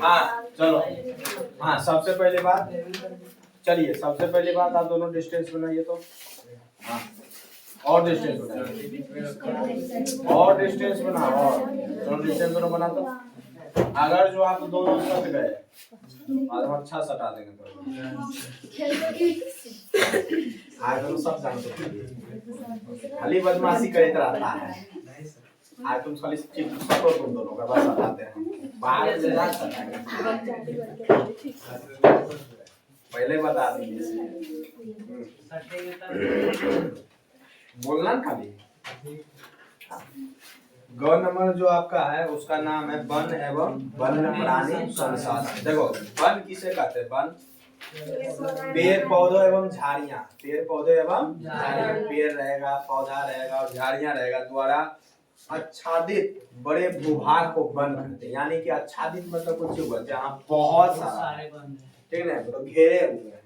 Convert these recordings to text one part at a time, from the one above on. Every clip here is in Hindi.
हाँ चलो, हाँ सबसे पहले बात, चलिए सबसे पहली बात आप दोनों डिस्टेंस बनाइए तो, हाँ और डिस्टेंस बनाओ, और डिस्टेंस बनाओ, और दोनों डिस्टेंस दोनों बना तो अगर जो आप दोनों सट गए और हम अच्छा सटा देंगे तो आज तो सब जानते हो खाली बदमाशी करते रहता है। आज तुम खाली सटो तुम दोनों का बस सटाते हैं बाहर से जा सटाएंगे पहले बता दीजिए बोलना खाली। ग नंबर जो आपका है उसका नाम है वन एवं वन्य प्राणी संसाधन। देखो वन किसे कहते हैं? वन पेड़ पौधों एवं झाड़ियां, पेड़ पौधे एवं झाड़ियां, पेड़ रहेगा, पौधा रहेगा और झाड़ियां रहेगा द्वारा आच्छादित बड़े भूभाग को वन कहते हैं। यानी कि आच्छादित मतलब कुछ हुआ जहाँ बहुत सारा, ठीक है, तो घेरे हुए हैं,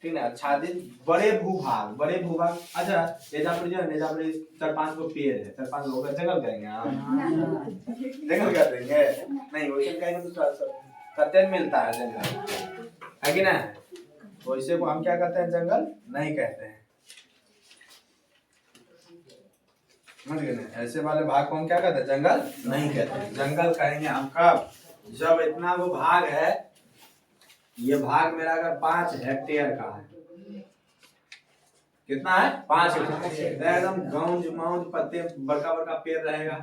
ठीक है, आच्छादित बड़े भूभाग, बड़े भूभाग। अच्छा नेजापुर जो है, नेजापुर 4-5 गो पेड़ है, 4-5 लोग जंगल करेंगे आप? जंगल कर देंगे? नहीं वैसे कहेंगे तो कते मिलता है जंगल, है कि ना? वैसे को हम क्या कहते हैं? जंगल नहीं कहते हैं, समझ गए ना? ऐसे वाले भाग को हम क्या कहते हैं? जंगल नहीं कहते हैं। जंगल कहेंगे हम कब? जब इतना वो भाग है, ये भाग मेरा अगर 5 हेक्टेयर का है, कितना है? 5 हेक्टेयर, एकदम गौंज मौज पत्ते बड़का बड़का पेड़ रहेगा,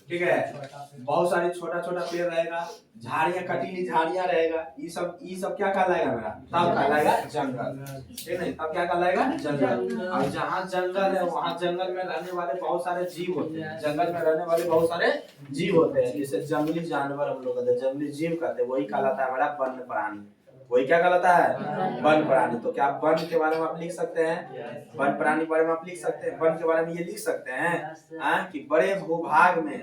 ठीक है, बहुत सारे छोटा छोटा पेड़ रहेगा, झाड़ियां कटीली झाड़ियां रहेगा, ये सब क्या कहलाएगा मेरा? तब कहलाएगा जंगल, ठीक है? तब क्या कहलाएगा? जंगल। और जहाँ जंगल है वहाँ जंगल में रहने वाले बहुत सारे जीव होते हैं, जंगल में रहने वाले बहुत सारे जीव होते हैं, जैसे जंगली जानवर हम लोग कहते हैं, जंगली जीव कहते हैं, वही कहलाता है हमारा वन्य प्राणी। वही क्या कहलाता है? वन प्राणी। तो क्या वन के बारे में आप लिख सकते हैं? वन प्राणी के बारे में आप लिख सकते हैं? वन के बारे में ये लिख सकते हैं कि बड़े भूभाग में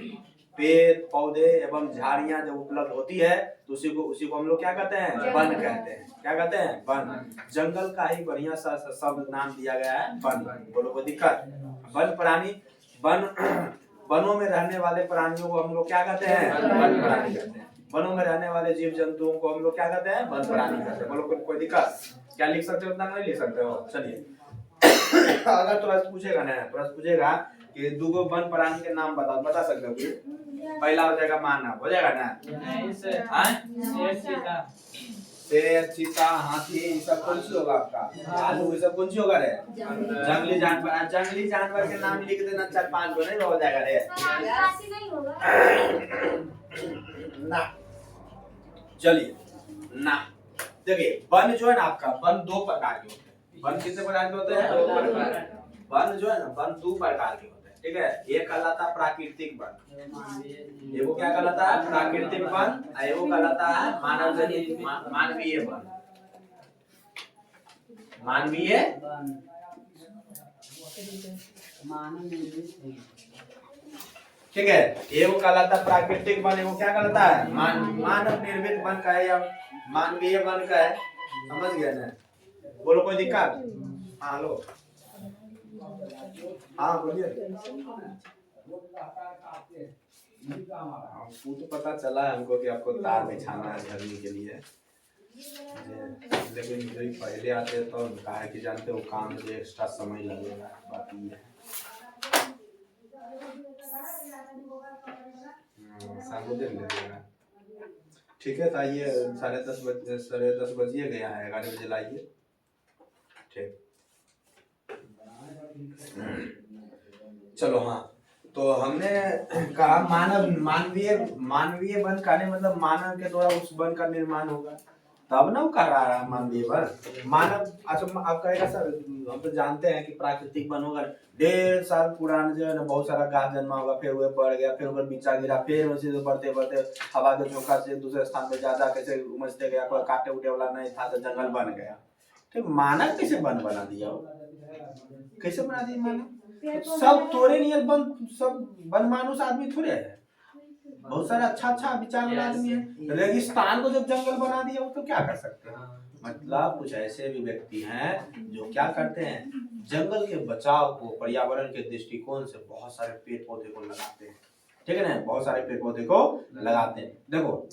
पेड़ पौधे एवं झाड़ियां जब उपलब्ध होती है तो उसी को हम लोग क्या कहते हैं? वन कहते हैं। क्या कहते हैं? वन। जंगल का ही बढ़िया सा शब्द नाम दिया गया है वन। बोलो कोई दिक्कत? वन प्राणी, वन वनों में रहने वाले प्राणियों को हम लोग क्या कहते हैं? वन प्राणी कहते हैं। वनों में रहने वाले जीव जंतुओं को हम लोग क्या कहते हैं? वन प्राणी कहते हैं। बोलो कोई दिक्कत? क्या लिख सकते हो? उतना नहीं लिख सकते हो? चलिए अगर तुरंत पूछेगा ना, तुरंत पूछेगा कि दूगो वन प्राणी के नाम बता सकते हो? पहला हो जाएगा मानव, हो जाएगा ना? शेर, चीता, हाथी, ये सब कौन सी होगा आपका? आलू, ये सब कौन सी होगा रे? जंगली जानवर। जंगली जानवर के नाम लिख देना 4-5 गो, नहीं हो जाएगा रे? ना चलिए ना, देखिए वन जो है ना आपका, वन 2 प्रकार के होते हैं। वन कितने प्रकार के होते हैं? 2 प्रकार। वन जो है ना, वन 2 प्रकार के होते हैं, ठीक है? एक कहलाता है प्राकृतिक वन, ये वो क्या कहलाता है? प्राकृतिक वन। और वो कहलाता है मानव जनित मानवीय वन। मानवीय ठीक है, एगो कहलाता है प्राकृतिक वन, एगो क्या कहलाता है? मानव निर्मित वन का है या मानवीय वन का है, समझ गए ना? बोलो कोई दिक्कत? हाँ हेलो, हाँ बोलिए। वो तो पता चला है हमको कि आपको तार बिछाना है झरने के लिए, लेकिन पहले आते तो कहा कि जानते हो काम में एक्स्ट्रा समय लगेगा, बात ये है। ठीक है, तो आइए 10:30 बजिए गया है, 11 बजे लाइए, ठीक। चलो हाँ, तो हमने कहा मानवीय वन कहने मतलब मानव के द्वारा उस वन का निर्माण होगा, तब ना वो कह रहा है मानवीय वन। मानव, अच्छा आप कहेगा सर हम तो जानते हैं कि प्राकृतिक वन होगा, 1.5 साल पुराना जो है ना बहुत सारा गाछ जन्मा होगा, फिर वो बढ़ गया, फिर ऊपर बिचा गिरा, फिर उसी से बढ़ते बढ़ते हवा के झोंका से दूसरे स्थान पे ज्यादा कैसे उमजते गया, कोई काटे उटे वाला नहीं था तो जंगल बन गया। तो मानव कैसे वन बना दिया? कैसे बना दिया मानव? सब तोरे नियर बन, सब बनमानुस आदमी थोड़े है, बहुत सारा अच्छा विचार वाला आदमी है। रेगिस्तान को जब जंगल बना दिया वो तो क्या कर सकते हैं? मतलब कुछ ऐसे भी व्यक्ति हैं जो क्या करते हैं, जंगल के बचाव को पर्यावरण के दृष्टिकोण से बहुत सारे पेड़ पौधे को लगाते हैं, ठीक है ना, बहुत सारे पेड़ पौधे को लगाते हैं। देखो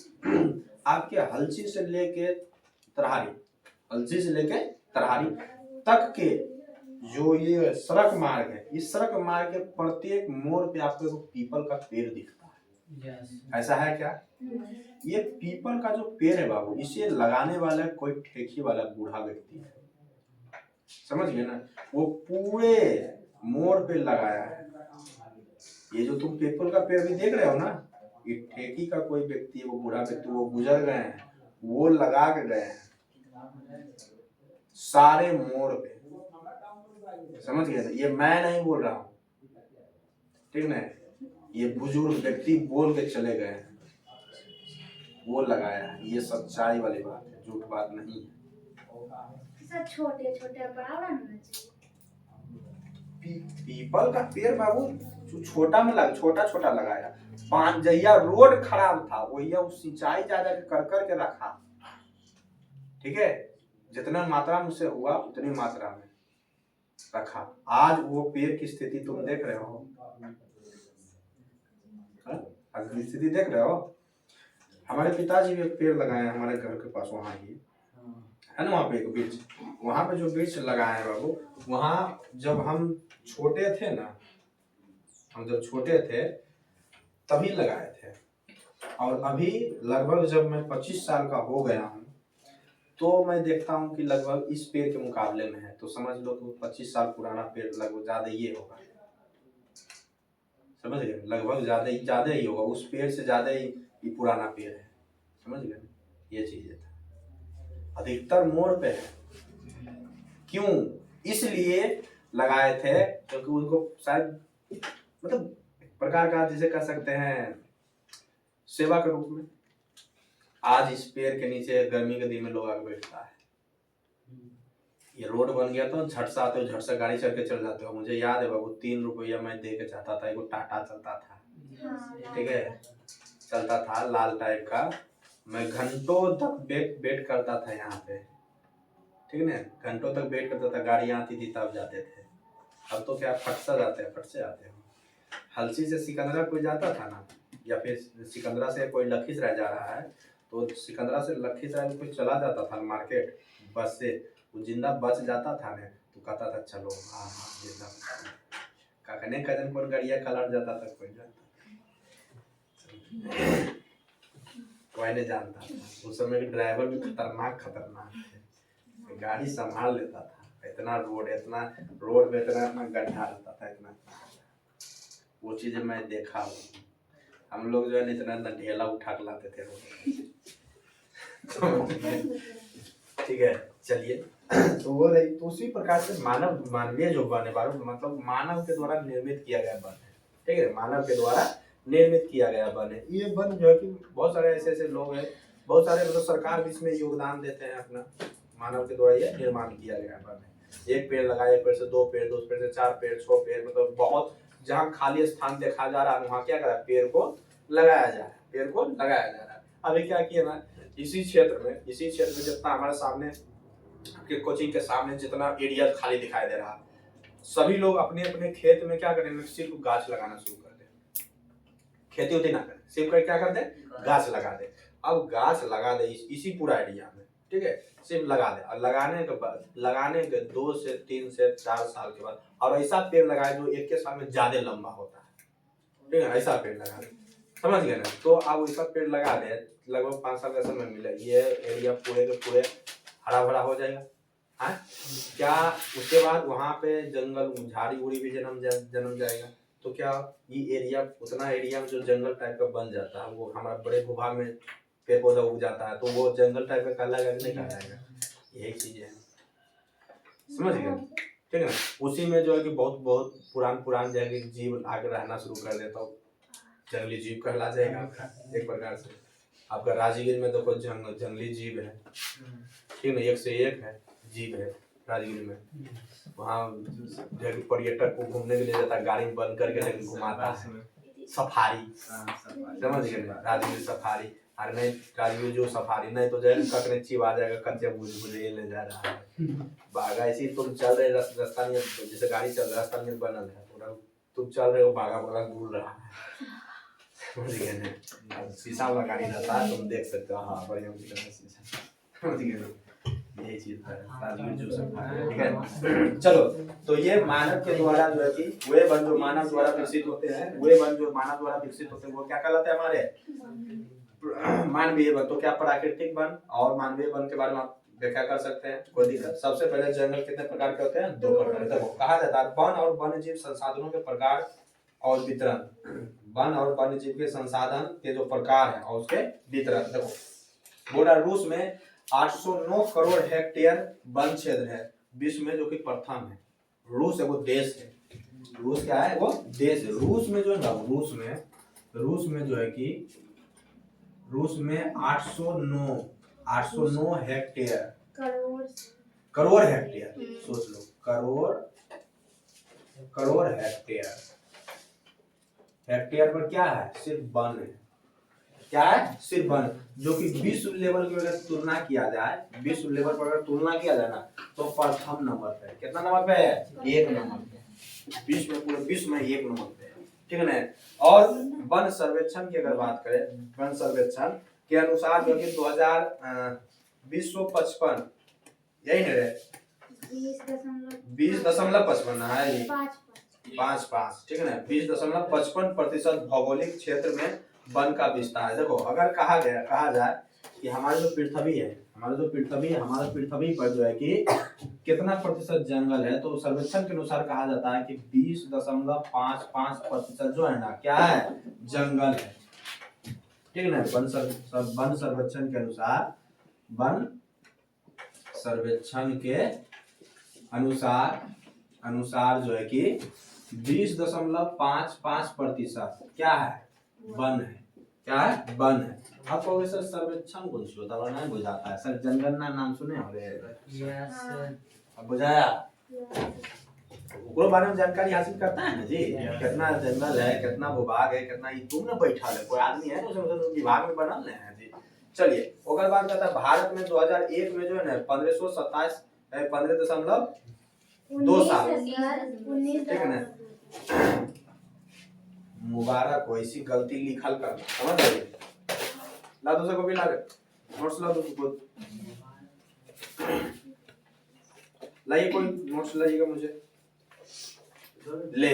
आपके हलसी से लेके तरहारी, हलसी से लेके तरहारी तक के जो ये सड़क मार्ग है, इस सड़क मार्ग के प्रत्येक मोड़ पे आपको पीपल का पेड़ दिखता है। ऐसा है क्या? ये पीपल का जो पेड़ है बाबू, इसे लगाने वाला कोई ठेकी वाला बूढ़ा व्यक्ति है, समझ गए ना, वो पूरे मोड़ पे लगाया है। ये जो तुम पीपल का पेड़ भी देख रहे हो ना, ये ठेकी का कोई व्यक्ति, वो बूढ़ा व्यक्ति, वो गुजर गए हैं, वो लगा के गए हैं सारे मोड़ पे, समझ गए ना। ये मैं नहीं बोल रहा हूँ, ठीक ना, ये बुजुर्ग व्यक्ति बोल के चले गए हैं, वो लगाया है। ये सच्चाई वाली बात है, झूठ बात नहीं है। छोटे छोटे बड़ा पीपल का पेड़ बाबू छोटा में लगा, छोटा छोटा लगाया। पांच जहिया रोड खराब था वही सिंचाई ज्यादा कर करके रखा, ठीक है, जितना मात्रा में उसे हुआ उतनी मात्रा में रखा। आज वो पेड़ की स्थिति तुम देख रहे हो, आज की स्थिति देख रहे हो। हमारे पिताजी भी एक पेड़ लगाए हैं हमारे घर के पास, वहाँ ही है ना, वहाँ पे एक वृक्ष, वहाँ पे जो वृक्ष लगाए हैं बाबू, वहाँ जब हम छोटे थे ना, हम जब छोटे थे तभी लगाए थे, और अभी लगभग जब मैं 25 साल का हो गया हूँ तो मैं देखता हूँ कि लगभग इस पेड़ के मुकाबले में है, तो समझ लो कि 25 साल पुराना पेड़ लगभग ज्यादा ये होगा, समझ गए, लगभग ज्यादा ही होगा, उस पेड़ से ज्यादा ही पुराना पेड़ है, समझ गए, ये चीज है। अधिकतर मोड़ पे है, क्यों? इसलिए लगाए थे क्योंकि उनको शायद मतलब प्रकार का जिसे कह सकते हैं सेवा के रूप में। आज इस पेड़ के नीचे गर्मी के दिन में लोग आके बैठता है, ये रोड बन गया तो झट से आते हो, झट से गाड़ी चल के चल जाते हो। मुझे याद है बाबू 3 रुपया मैं दे के चाहता था, एक टाटा चलता था, ठीक है, चलता था लाल टाइप का, मैं घंटों तक वेट करता था यहाँ पे, ठीक है ना, घंटों तक वेट करता था, गाड़ी आती थी तब जाते थे। अब तो क्या फट से जाते हैं, फट से आते हो। हलसी से सिकंदरा कोई जाता था ना, या फिर सिकंदरा से कोई लखीसराय जा रहा है, तो सिकंदरा से लखीसराय कोई चला जाता था मार्केट बस से, वो जिंदा बच जाता था ना, तो कहता था चलो हाँ जिंदा काकने कजन कौन गाड़िया कलट जाता था, कोई जाता कोई नहीं जानता था। उस समय के ड्राइवर भी खतरनाक थे, गाड़ी संभाल लेता था, इतना रोड पे इतना गड्ढा रहता था, इतना वो चीजें मैं देखा हूँ। हम लोग जो है इतना ढेला उठा के लाते थे ठीक है, चलिए तो वो रही, तो उसी प्रकार से मानवीय जो वन है मतलब मानव के द्वारा निर्मित किया गया वन है, ठीक है, मानव के द्वारा निर्मित किया गया वन है। ये वन जो है कि बहुत सारे ऐसे लोग हैं, बहुत सारे मतलब सरकार भी इसमें योगदान देते हैं अपना, मानव के द्वारा ये निर्माण किया गया वन है। एक पेड़ लगाए, एक पेड़ से 2 पेड़, 2 पेड़ से 4 पेड़, 6 पेड़, मतलब बहुत जहाँ खाली स्थान देखा जा रहा है वहाँ क्या करा, पेड़ को लगाया जा रहा है, पेड़ को लगाया जा रहा है। अभी क्या किया ना, इसी क्षेत्र में जितना हमारे सामने आपके कोचिंग के सामने जितना एरिया खाली दिखाई दे रहा है, सभी लोग अपने अपने खेत में क्या करेंगे, सिर्फ गाछ लगाना शुरू कर दे, खेती होती ना करें, सिर्फ क्या कर दे, गाछ लगा दे। अब गाछ लगा दे इसी पूरा एरिया में, ठीक है, सिर्फ लगा दे, और लगाने के 2 से 3 से 4 साल के बाद और ऐसा पेड़ लगाए जो एक के साल में ज्यादा लंबा होता है, ठीक है, ऐसा पेड़ लगा दे, समझ गए ना। तो आप वैसा पेड़ लगा दे, लगभग 5 साल का समय मिले, ये एरिया पूरे के पूरे हरा भरा हो जाएगा। हाँ, क्या उसके बाद वहाँ पे जंगल झाड़ी उड़ी भी जन्म जाएगा, तो क्या ये एरिया उतना एरिया में जो जंगल टाइप का बन जाता है, वो हमारा बड़े भूभाग में पेड़ पौधा उग जाता है, तो वो जंगल टाइप का कहलाएगा कि नहीं कहलाएगा, यही चीज है, समझ गए, ठीक है ना। उसी में जो है कि बहुत बहुत पुरान जो है जीव आगे रहना शुरू कर देता हो, जंगली जीव कहला जाएगा एक प्रकार से। आपका राजगीर में देखो जंगली जीव है, ठीक है, एक से एक है जीव है राजगीर में, वहाँ पर्यटक को घूमने के लिए जाता है, गाड़ी में बंद करके लेकिन घुमाता है, सफारी, समझ गए, राजगीर सफारी। अरे नहीं राजगीर जो सफारी नहीं तो जाए कटने चीव आ जाएगा, कच्चे मुझे ले जा रहा है बागा, ऐसे तुम चल रहे रास्ता में, जैसे गाड़ी चल रहा है रास्ता में बनल है, तुम चल रहे हो, बागा घूम रहा है, समझ गए ना। अब शीशा वाला गाड़ी रहता है तुम देख सकते हो। हाँ बढ़िया दिख रहा है शीशा, समझ गए ना, यही चीज है जो सब है, ठीक है। चलो तो ये मानव के द्वारा जो है कि वे वन जो मानव द्वारा विकसित होते हैं, वे वन जो मानव द्वारा विकसित होते हैं वो क्या कहलाते हैं हमारे मानवीय वन। तो क्या प्राकृतिक वन और मानवीय वन के बारे में आप व्याख्या कर सकते हैं, कोई दिक्कत। सबसे पहले जंगल कितने प्रकार के होते हैं, 2 प्रकार। देखो कहा जाता है वन और वन्यजीव संसाधनों के प्रकार और वितरण। वन और वन्यजीव के संसाधन के जो प्रकार है और उसके वितरण। देखो बोला रूस में 809 करोड़ हेक्टेयर वन क्षेत्र है विश्व में, जो कि प्रथम है। रूस है वो देश है, रूस क्या है वो देश है। रूस में जो है ना, रूस में जो है कि रूस में 809 हेक्टेयर, करोड़ हेक्टेयर, सोच लो करोड़ हेक्टेयर। हेक्टेयर पर क्या है, सिर्फ वन है। क्या है, सिर्फ वन, जो कि विश्व लेवल की अगर तुलना किया जाए, विश्व लेवल पर अगर तुलना किया जाए ना, तो प्रथम नंबर पे है। कितना नंबर पे है, 1 नंबर पे। विश्व में, पूरे विश्व में 1 नंबर पे है, ठीक है ना। और वन सर्वेक्षण की अगर बात करें, वन सर्वेक्षण के अनुसार जो कि 2055 यही नहीं रहे 20.55 है 5.5, ठीक है ना। 20.55% भौगोलिक क्षेत्र में वन का विस्तार है। देखो अगर कहा जाए कि हमारी जो पृथ्वी है, हमारे पृथ्वी पर जो है कि कितना प्रतिशत जंगल है, तो सर्वेक्षण के अनुसार कहा जाता है कि 20.55% जो है ना, क्या है, जंगल है, ठीक है ना। वन सर्वेक्षण के अनुसार, वन सर्वेक्षण के अनुसार जो है कि 20.55% क्या है, वन है। क्या है, वन है। आप कहोगे सर सर्वेक्षण कौन सी होता है, नहीं बुझाता है सर, जनगणना नाम सुने हो रे? अब बुझाया ओकरो बारे में जानकारी हासिल करता है ना जी, कितना जंगल है, कितना भूभाग है, कितना ई तुम न बैठा है, कोई आदमी है ना उसमें विभाग में बनल है जी। चलिए ओकर बाद कहता है भारत में 2001 में जो है ना 1527 15.2 साल, ठीक है ना। मुबारक हो, ऐसी गलती लिखल कर, समझ गए। ला दूसरे को भी ला नोट्स ला दो, लाइए कोई नोट्स लाइएगा मुझे, ले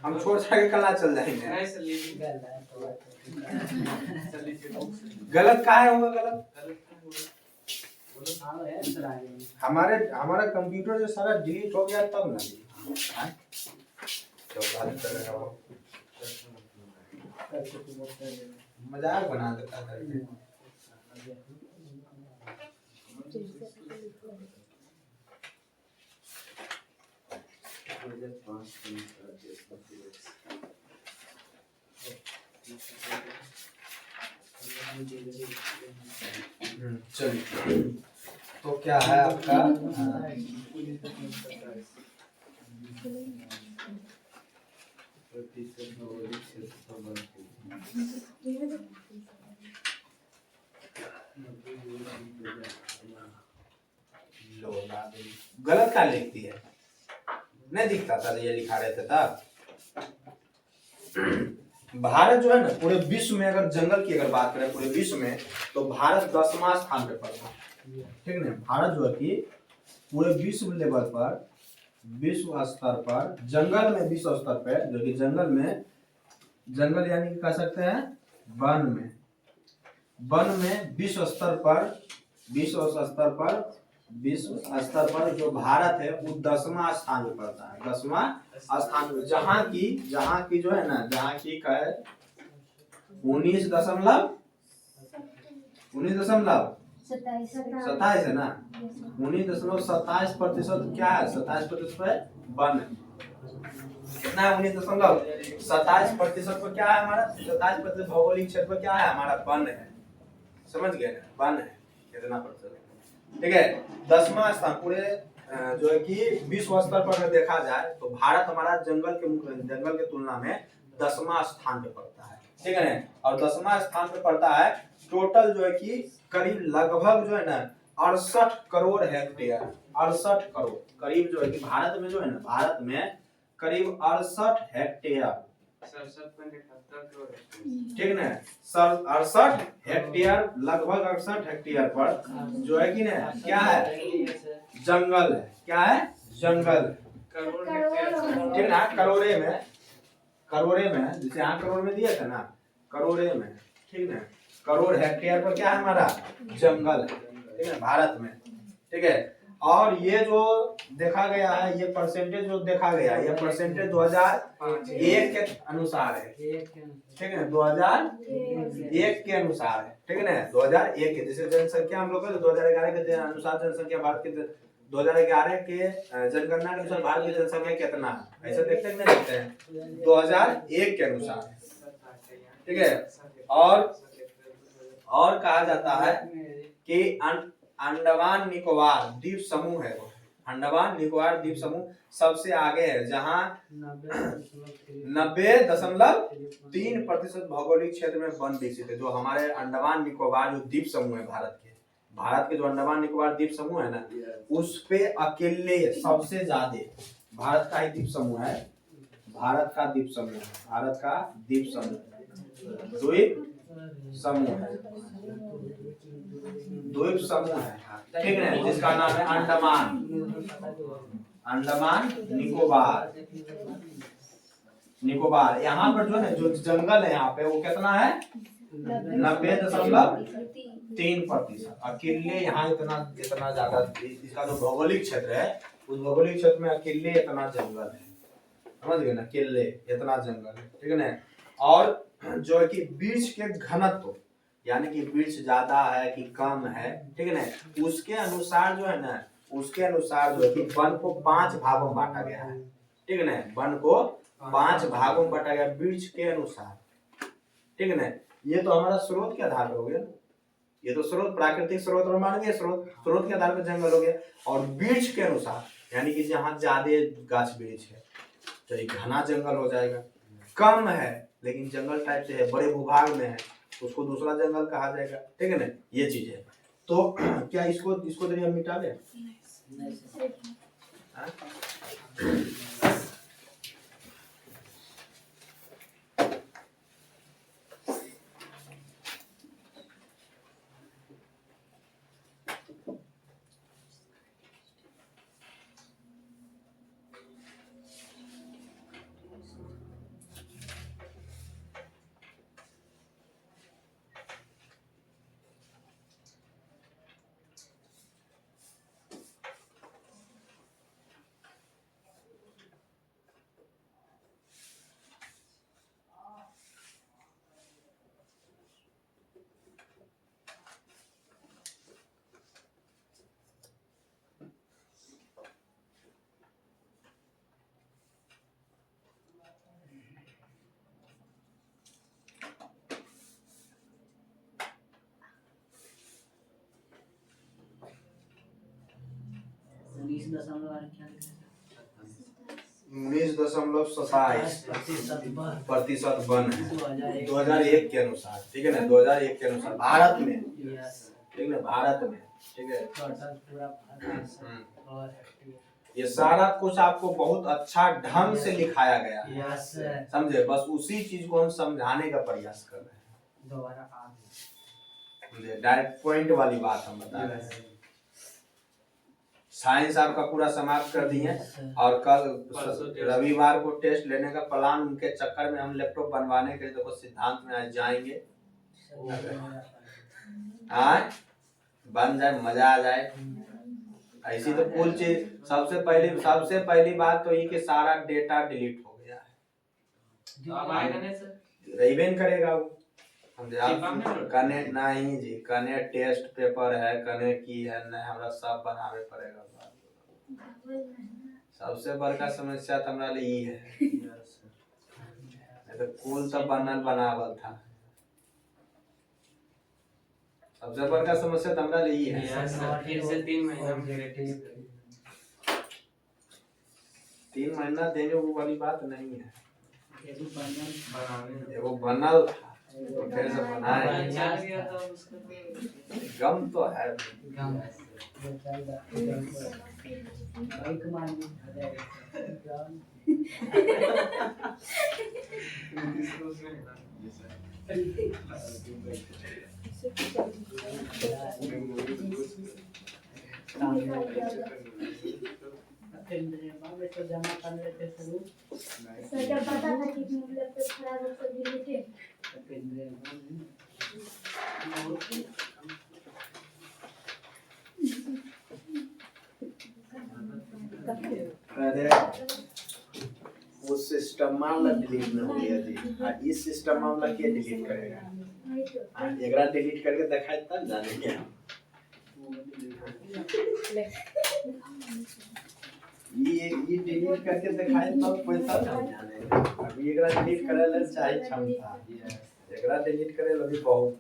हम छोड़ छाड़ के कल चल जाएंगे। गलत का है, होगा गलत हमारा कंप्यूटर जो सारा डिलीट हो गया तब ना मजाक बना देता था। चलिए तो क्या है आपका गलत क्या लिखती है, नहीं दिखता था ये लिखा रहे थे तब। भारत जो है ना पूरे विश्व में, अगर जंगल की अगर बात करें पूरे विश्व में, तो भारत 10वां स्थान पे पड़ता है, ठीक है ना। भारत जो है कि पूरे विश्व लेवल पर, विश्व स्तर पर जंगल में, विश्व स्तर पर जो कि जंगल यानी कि कह सकते हैं वन में विश्व स्तर पर जो भारत है वो 10वां स्थान पे पड़ता है, 10वां स्थान पे। जहाँ की जो है ना, जहाँ की का है 19.27 है ना, 19.27% क्या है, 27% वन है। कितना है 19.27% पर क्या है हमारा, 27% भौगोलिक क्षेत्र पर क्या है हमारा, वन है, समझ गए ना, वन है कितना प्रतिशत, ठीक है। 10वां स्थान पूरे जो है कि विश्व स्तर पर अगर देखा जाए तो भारत हमारा जंगल के तुलना में 10वां स्थान पे पड़ता है, ठीक है ना। और 10वां स्थान पे पड़ता है, टोटल जो है कि करीब लगभग जो है ना 68 करोड़ हेक्टेयर, 68 करोड़ करीब जो है कि भारत में जो है ना, भारत में करीब 68 हेक्टेयर ठीक ना। 68 हेक्टेयर, लगभग 68 हेक्टेयर पर जो है कि ना क्या है, जंगल है। क्या है, जंगल। ठीक ना। करोड़े में जैसे यहाँ करोड़ में दिया था ना, करोड़े में। ठीक है, करोड़ हेक्टेयर पर क्या है हमारा, जंगल है। ठीक है, भारत में। ठीक है, और ये जो देखा गया है, ये परसेंटेज जो देखा गया है, ये परसेंटेज 2001 के अनुसार है। ठीक है, 2001 के अनुसार है। ठीक है ना, 2001 के। जैसे जनसंख्या हम लोग 2011 के अनुसार जनसंख्या भारत के 2011 के जनगणना के अनुसार भारत की जनसंख्या कितना है, ऐसा देखते हैं नहीं देखते हैं, 2001 के अनुसार। ठीक है, और कहा जाता है कि अंडमान निकोबार द्वीप समूह है, वो अंडमान निकोबार द्वीप समूह सबसे आगे है, जहां 90.3% भौगोलिक क्षेत्र में वन विकसित है। जो हमारे अंडमान निकोबार जो द्वीप समूह है भारत के जो अंडमान निकोबार द्वीप समूह है ना, उस पे अकेले सबसे ज्यादा भारत का ही द्वीप समूह है। भारत का द्वीप समूह है, भारत का द्वीप समूह है। ठीक है, जिसका नाम है अंडमान निकोबार। यहाँ पर जो है जो जंगल है यहाँ पे वो कितना है, 90.3%। अकेले यहाँ इतना ज्यादा, इसका जो भौगोलिक क्षेत्र है, उस भौगोलिक क्षेत्र में अकेले इतना जंगल है। समझ गए ना, अकेले इतना जंगल है। ठीक है ना। और जो है कि वृक्ष के घनत्व, यानी कि वृक्ष ज्यादा है कि कम है, ठीक है ना, उसके अनुसार जो है ना, उसके अनुसार जो है कि वन को 5 भागों में बांटा गया है। ठीक है ना, वन को 5 भागों में बांटा गया वृक्ष के अनुसार। ठीक है ना। ये तो हमारा स्रोत के आधार पर हो गया, ये तो स्रोत प्राकृतिक स्रोत और मान गए स्रोत के आधार पर जंगल हो गया। और वृक्ष के अनुसार, यानी कि जहाँ ज्यादा गाछ वृक्ष है तो एक घना जंगल हो जाएगा। कम है लेकिन जंगल टाइप से है, बड़े भूभाग में है, उसको दूसरा जंगल कहा जाएगा। ठीक है ना, ये चीज है। तो क्या इसको जरिए हम मिटा दें? उन्नीस दशमलव 27% वन है 2001 के अनुसार। ठीक है ना, 2001 के अनुसार भारत में। ठीक है, भारत में। ठीक है, ये सारा कुछ आपको बहुत अच्छा ढंग से लिखाया गया है, समझे। बस उसी चीज को हम समझाने का प्रयास कर रहे हैं। डायरेक्ट पॉइंट वाली बात हम बता रहे हैं। साइंस आपका पूरा समाप्त कर दिए, और कल रविवार को टेस्ट लेने का प्लान, उनके चक्कर में हम लैपटॉप बनवाने के लिए देखो सिद्धांत में आज जाएंगे। आज बन जाए, मजा आ जाए। ऐसी तो कुल चीज सबसे पहली बात तो ये कि सारा डेटा डिलीट हो गया है, रहीबेन करेगा वो। कने नहीं जी, कने टेस्ट पेपर है, कने की है नहीं, हमरा सब बनावे पड़ेगा। सबसे बड़का समस्या तो हमरा लिए ये है, तो कुल तो बनावल था। सबसे बड़का समस्या तो हमरा लिए है। 3 महीना देने वाली बात नहीं है, वो बनल था तो फिर से बनाए। गम तो है। जमा कर लेते सब सर जब पता था कि मतलब तो खराब हो तो डिलीट अरे वो सिस्टम मामला डिलीट न हो गया जी। इस सिस्टम मामला के डिलीट करेगा? वही तो एकरा डिलीट करके दिखाई तब जानेंगे हम। ये डिलीट करके दिखाई तब कोई तब जानेगा। अभी एकरा डिलीट करे ले चाहिए क्षमता। एकरा डिलीट करे ले भी बहुत।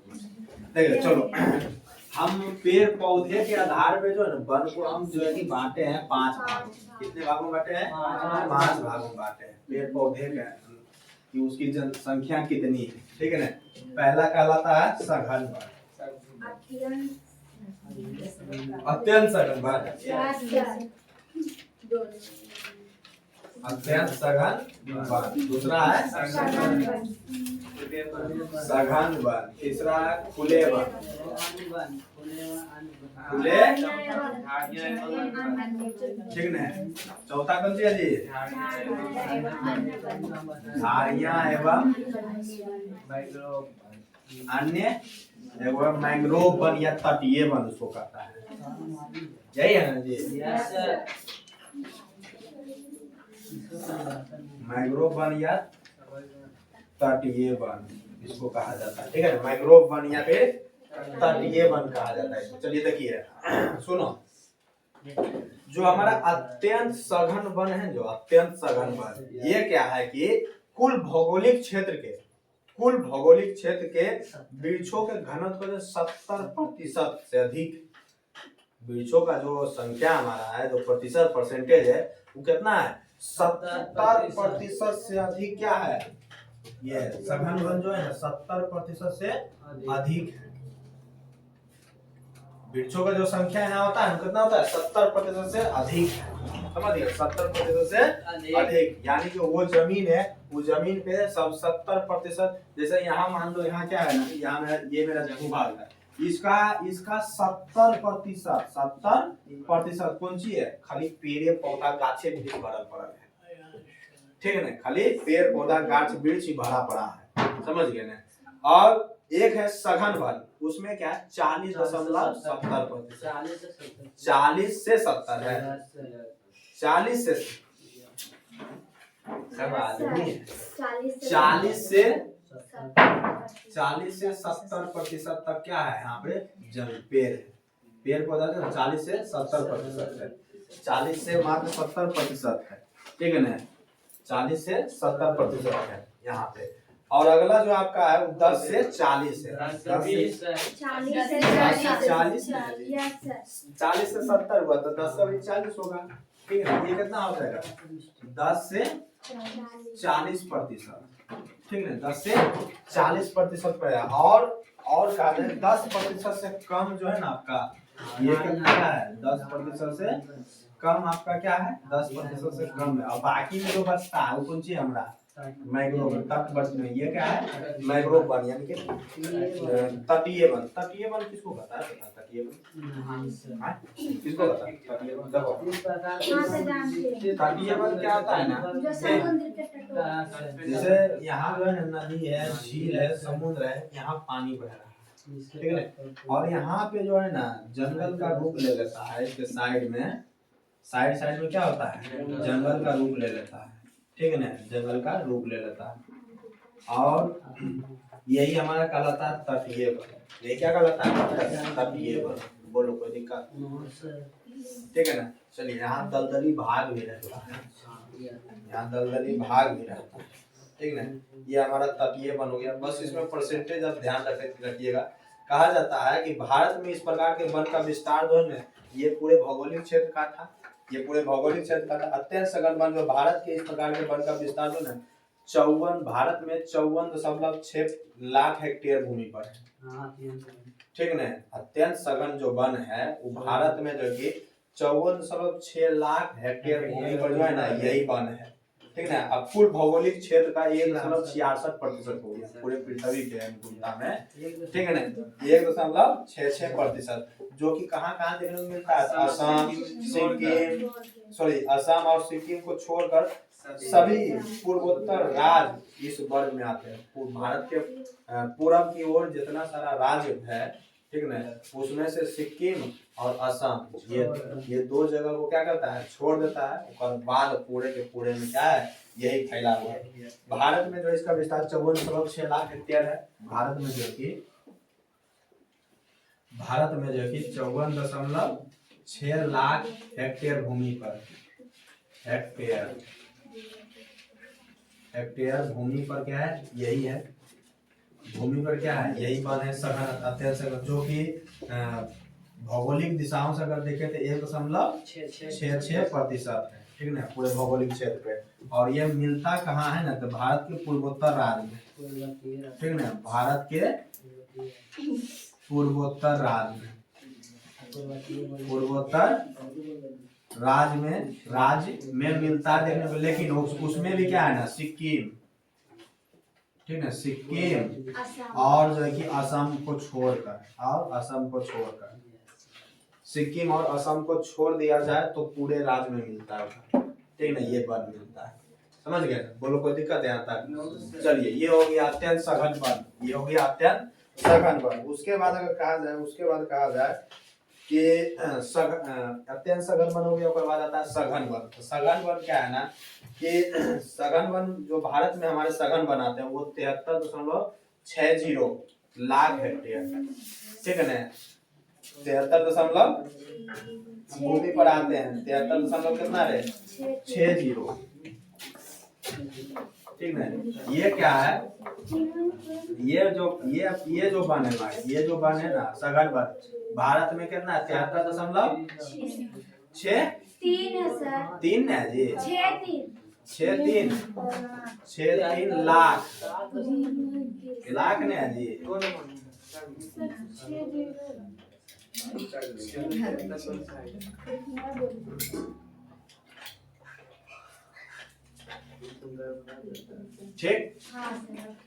देखो चलो हम पेड़ पौधे के आधार पे जो है ना वन को हम जो है कि बांटे हैं 5 भाग। कितने भागों में बांटे हैं? 5 भागों में बांटे हैं। पेड़ पौधे का कि उसकी जनसंख्या कितनी है, ठीक है ना। पहला कहलाता है सघन वन, अत्यंत सघन वन, अत्यंत सघन वन। दूसरा है सघन वन। तीसरा है खुले वन, खुले, ठीक ना। चौथा कौन सी है जी? झाड़ियां एवं अन्य एवं मैंग्रोव वन या तटीय वन उसको कहता है। यही है ना जी? मैंग्रोव वन या तटीय वन इसको कहा जाता है, ठीक है। मैंग्रोव वन या फिर तटीय वन कहा जाता है। चलिए देखिए सुनो, जो हमारा अत्यंत सघन वन है, जो अत्यंत सघन वन, ये क्या है कि कुल भौगोलिक क्षेत्र के वृक्षों के घनत्व के 70% से अधिक, वृक्षों का जो संख्या हमारा है, जो प्रतिशत परसेंटेज है, वो कितना है? 70% से अधिक क्या है? ये सघन वन जो है ना 70% से अधिक है। वृक्षों का जो संख्या यहाँ होता है कितना होता है? 70% से अधिक है। समझिए 70% से अधिक, यानी कि वो जमीन है, वो जमीन पे सब 70%। जैसे यहाँ मान लो यहाँ क्या है ना, यहाँ ये मेरा भूभाग है, इसका 70% कौन सी है? खाली पेड़ पौधा गाछे वृक्ष भरा पड़ा है, ठीक है ना। खाली पेड़ पौधा गाछ वृक्ष ही भरा पड़ा है, समझ गए ना। और एक है सघन वन, उसमें क्या है? 40.70%, 40 से 70 है, 40 से सब आदमी है, 40 से 70% तक क्या है यहाँ पे? पेड़ है, पेड़ पौधा जो 40 से 70% है, 40 से मात्र 70% है, ठीक है ना। 40 से 70% है यहाँ पे। और अगला जो आपका है वो 10 से 40 है, 40 से 70 हुआ तो 10 से 40 होगा, ठीक है। ये कितना हो जाएगा? 10 से 40%, ठीक है। 10 से 40% पर है। और कहा जाए 10% से कम जो है ना आपका, ये कितना है? 10% से कम आपका क्या है? 10% से कम है। और बाकी में जो बचता है वो कौन सी है हमारा? मैंग्रोव तटवर्ती में। ये क्या है? मैंग्रोव वन, यानी कि तटीय वन। तटीय वन किसको कहता है? तटीय वन किसको कहता है? तटीय वन देखो, तटीय वन क्या होता है ना, जैसे यहाँ जो है ना नदी है, झील है, समुद्र है, यहाँ पानी बह रहा है, ठीक है ना। और यहाँ पे जो है ना जंगल का रूप ले लेता है, इसके साइड में क्या होता है? जंगल का रूप ले लेता है, ठीक है ना, जंगल का रूप ले लेता है। और यही हमारा कहलाता है तटीय वन। ये क्या कहलाता है? तटीय वन। बोलो कोई दिक्कत? ठीक है ना। चलिए यहाँ दलदली भाग भी रहता है, यहाँ दलदली भाग भी रहता है, ठीक है ना। ये हमारा तटीय वन हो गया। बस इसमें परसेंटेज आप ध्यान रखिएगा। कहा जाता है कि भारत में इस प्रकार के वन का विस्तार जो है ना, ये पूरे भौगोलिक क्षेत्र का था, ये पूरे भौगोलिक क्षेत्र का था। अत्यंत सघन वन में भारत के इस प्रकार के वन का विस्तार जो है 54, भारत में 54.6 लाख हेक्टेयर भूमि पर है, ठीक है ना। अत्यंत सघन जो वन है वो भारत में जो कि 54.6 लाख हेक्टेयर भूमि पर जो है ना यही वन है, ठीक है। अब कुल भौगोलिक क्षेत्र का 1.66% हो गया पूरे पृथ्वी के अनुकूलता में, ठीक है ना, 1.66%, जो कि कहाँ कहाँ देखने को मिलता है, असम, सिक्किम, सॉरी असम और सिक्किम को छोड़कर सभी पूर्वोत्तर राज्य इस वर्ग में आते हैं। भारत के पूरब की ओर जितना सारा राज्य है, ठीक ना, उसमें से सिक्किम और असम ये दो जगह को क्या करता है, छोड़ देता है, और बाद पूरे के पूरे में क्या है, यही फैला हुआ है। भारत में जो इसका विस्तार 54.6 लाख हेक्टेयर है। भारत में जो कि 54.6 लाख हेक्टेयर भूमि पर, हेक्टेयर भूमि पर क्या है, यही है, भूमि पर क्या है, यही वन है, सघन अत्यंत सघन, जो कि भौगोलिक दिशाओं से अगर देखें तो 1.66% है, ठीक ना, पूरे भौगोलिक क्षेत्र पे। और ये मिलता कहाँ है ना, तो भारत के पूर्वोत्तर राज्य में, ठीक ना, भारत के पूर्वोत्तर राज्य में, पूर्वोत्तर राज्य में मिलता है देखने को, लेकिन उसमें भी क्या है ना, सिक्किम, ठीक है, सिक्किम और जो है कि असम को छोड़कर, सिक्किम और असम को छोड़ दिया जाए तो पूरे राज्य में मिलता है, ठीक है, ये वन मिलता है। समझ गए, बोलो कोई दिक्कत है यहाँ तक? चलिए, ये हो गया अत्यंत सघन वन, ये हो गया अत्यंत सघन वन। उसके बाद अगर कहा जाए कि अत्यंत सघन वन हो गया, उसके बाद आता है सघन वन। तो सघन वन क्या है ना, कि सघन वन जो भारत में हमारे सघन वन आते हैं वो 73.60 लाख हेक्टेयर, ठीक है ना, 73 भूमि पर आते हैं, 73 कितना है, 60, ठीक है। ये क्या है, ये जो वन है भाई, ये जो वन है ना सघन वन, भारत में कितना है, 73.63 है जी, 63 लाख ने है जी,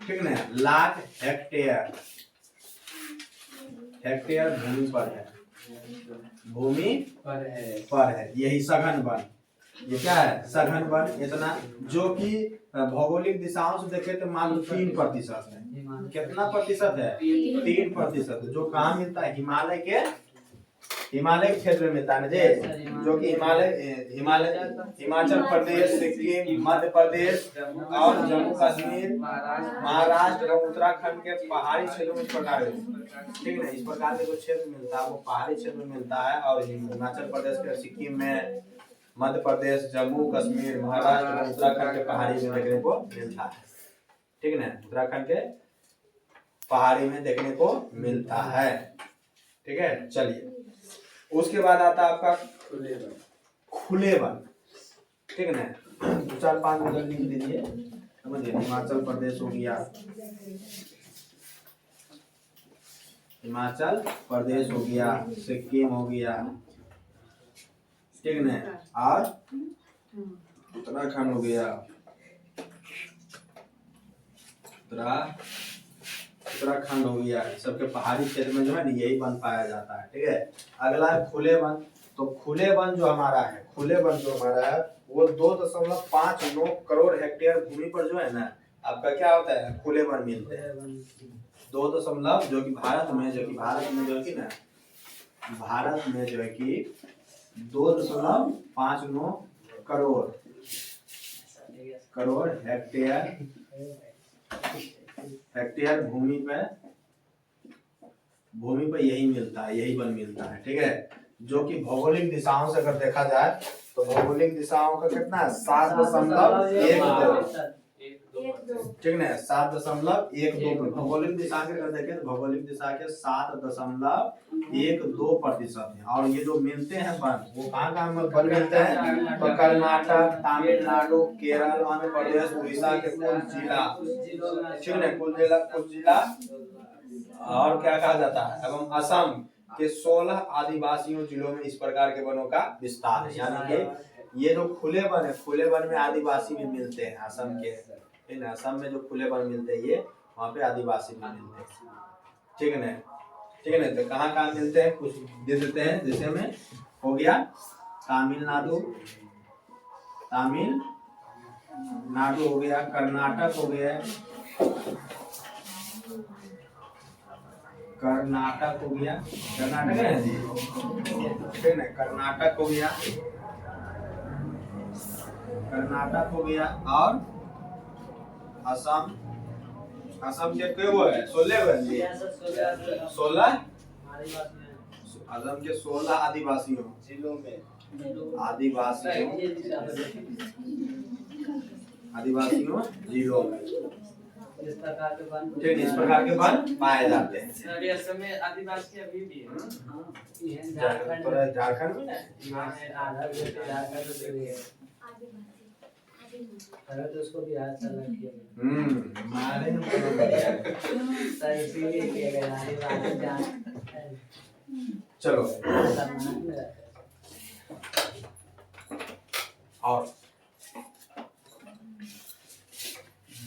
ठीक ना, लाख हेक्टेयर भूमि पर है, यही सघन वन। ये क्या है, सघन वन, इतना, जो कि भौगोलिक दिशाओं से देखे तो मात्र 3% है। कितना प्रतिशत है, 3%, जो कहाँ मिलता है, हिमालय क्षेत्र में मिलता है जी, जो कि हिमाचल प्रदेश, सिक्किम, मध्य प्रदेश और जम्मू कश्मीर, महाराष्ट्र और उत्तराखंड के पहाड़ी क्षेत्रों में इस प्रकार, ठीक है, इस प्रकार के जो क्षेत्र मिलता है वो पहाड़ी क्षेत्र में मिलता है, और हिमाचल प्रदेश के सिक्किम में, मध्य प्रदेश, जम्मू कश्मीर, महाराष्ट्र और उत्तराखंड के पहाड़ी में देखने को मिलता है, ठीक है, उत्तराखंड के पहाड़ी में देखने को मिलता है, ठीक है। चलिए, उसके बाद आता है आपका खुले वन, ठीक है ना, 2-4-5 उधर लिख दीजिए, समझिए, हिमाचल प्रदेश हो गया, सिक्किम हो गया, ठीक है ना, और उत्तराखंड हो गया, उत्तराखंड हो गया, सबके पहाड़ी क्षेत्र में जो है ना यही वन पाया जाता है, ठीक है। अगला है खुले वन। तो खुले वन जो हमारा है वो 2.59 करोड़ हेक्टेयर भूमि पर जो है ना आपका क्या होता है, खुले वन मिलते हैं। 2 जो कि भारत में जो है ना, भारत में जो है कि 2.59 करोड़ हेक्टेयर भूमि पे यही वन मिलता है, ठीक है। जो कि भौगोलिक दिशाओं से अगर देखा जाए तो भौगोलिक दिशाओं का कितना है, 7.12, ठीक है, 7.12। भौगोलिक दिशा के अगर देखें तो भौगोलिक दिशा के 7.12% है। और ये जो मिलते हैं वन, वो कहाँ वन मिलते हैं, तो कर्नाटक, तमिलनाडु, केरल, आंध्र प्रदेश, उड़ीसा के कुछ जिला और क्या कहा जाता है, एवं असम के 16 आदिवासियों जिलों में इस प्रकार के वनों का विस्तार है। यानी कि ये जो खुले वन है, खुले वन में आदिवासी भी मिलते हैं असम के, ठीक है। असम में जो खुले वन मिलते हैं ये वहाँ पे आदिवासी भी मिलते हैं, ठीक है ना, ठीक है ना। तो कहाँ कहाँ मिलते हैं कुछ दे देते हैं, जैसे में हो गया तमिलनाडु, तमिलनाडु हो गया, कर्नाटक हो गया, कर्नाटक हो गया, कर्नाटक है जी, ठीक है ना, कर्नाटक हो गया, कर्नाटक हो गया, और असम, असम के क्यों हुए 16 हुए जी, 16 असम के 16 आदिवासियों जिलों में आदिवासियों जिलों में इस प्रकार के वन ठीक, इस प्रकार के वन पाए जाते हैं। सर असम में आदिवासी अभी भी है। झारखंड थोड़ा झारखंड में आधा झारखंड में है, अरे तो उसको बिहार से अलग किया गया। हमारे में तो बढ़िया है। सर इसीलिए किया गया आदिवासी जान चलो कर्नाटक में रहते हैं। और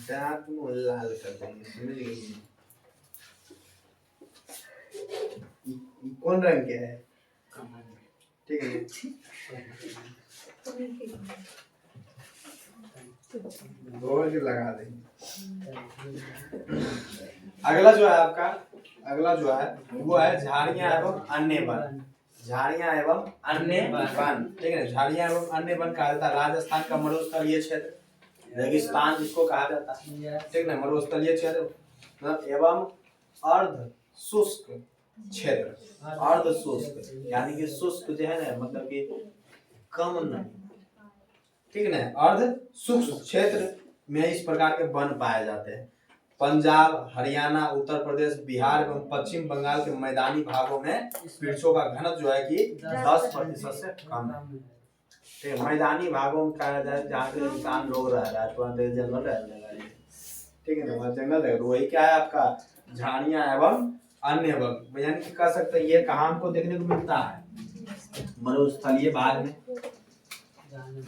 दांत मुंह लाल कर देंगे, समझ गई? ये कौन रंग के है, ठीक है, धो के लगा देंगे। अगला जो है आपका, अगला जो है वो है झाड़ियां एवं अन्य वन, झाड़ियां एवं अन्य वन, ठीक है। झाड़ियां एवं अन्य वन कहा जाता है राजस्थान का मरुस्थलीय क्षेत्र, रेगिस्तान जिसको कहा जाता है, ठीक है, मरुस्थलीय क्षेत्र एवं अर्ध शुष्क क्षेत्र, अर्ध शुष्क यानी कि शुष्क जो है ना, मतलब कि कम नहीं, ठीक है ना, अर्ध शुष्क क्षेत्र में इस प्रकार के वन पाए जाते हैं। पंजाब, हरियाणा, उत्तर प्रदेश, बिहार एवं पश्चिम बंगाल के मैदानी भागों में वृक्षों का घनत्व जो है कि 10% से कम है, ठीक है। मैदानी भागों में कहा जाए जहाँ पे इंसान लोग रह रहा है, तो वहाँ पे जंगल रहने लगा है, ठीक है ना, वहाँ जंगल है, वही क्या है आपका झाड़ियाँ एवं अन्य वन, यानी कि कह सकते हैं ये कहाँ हमको देखने को मिलता है, मरुस्थलीय भाग में,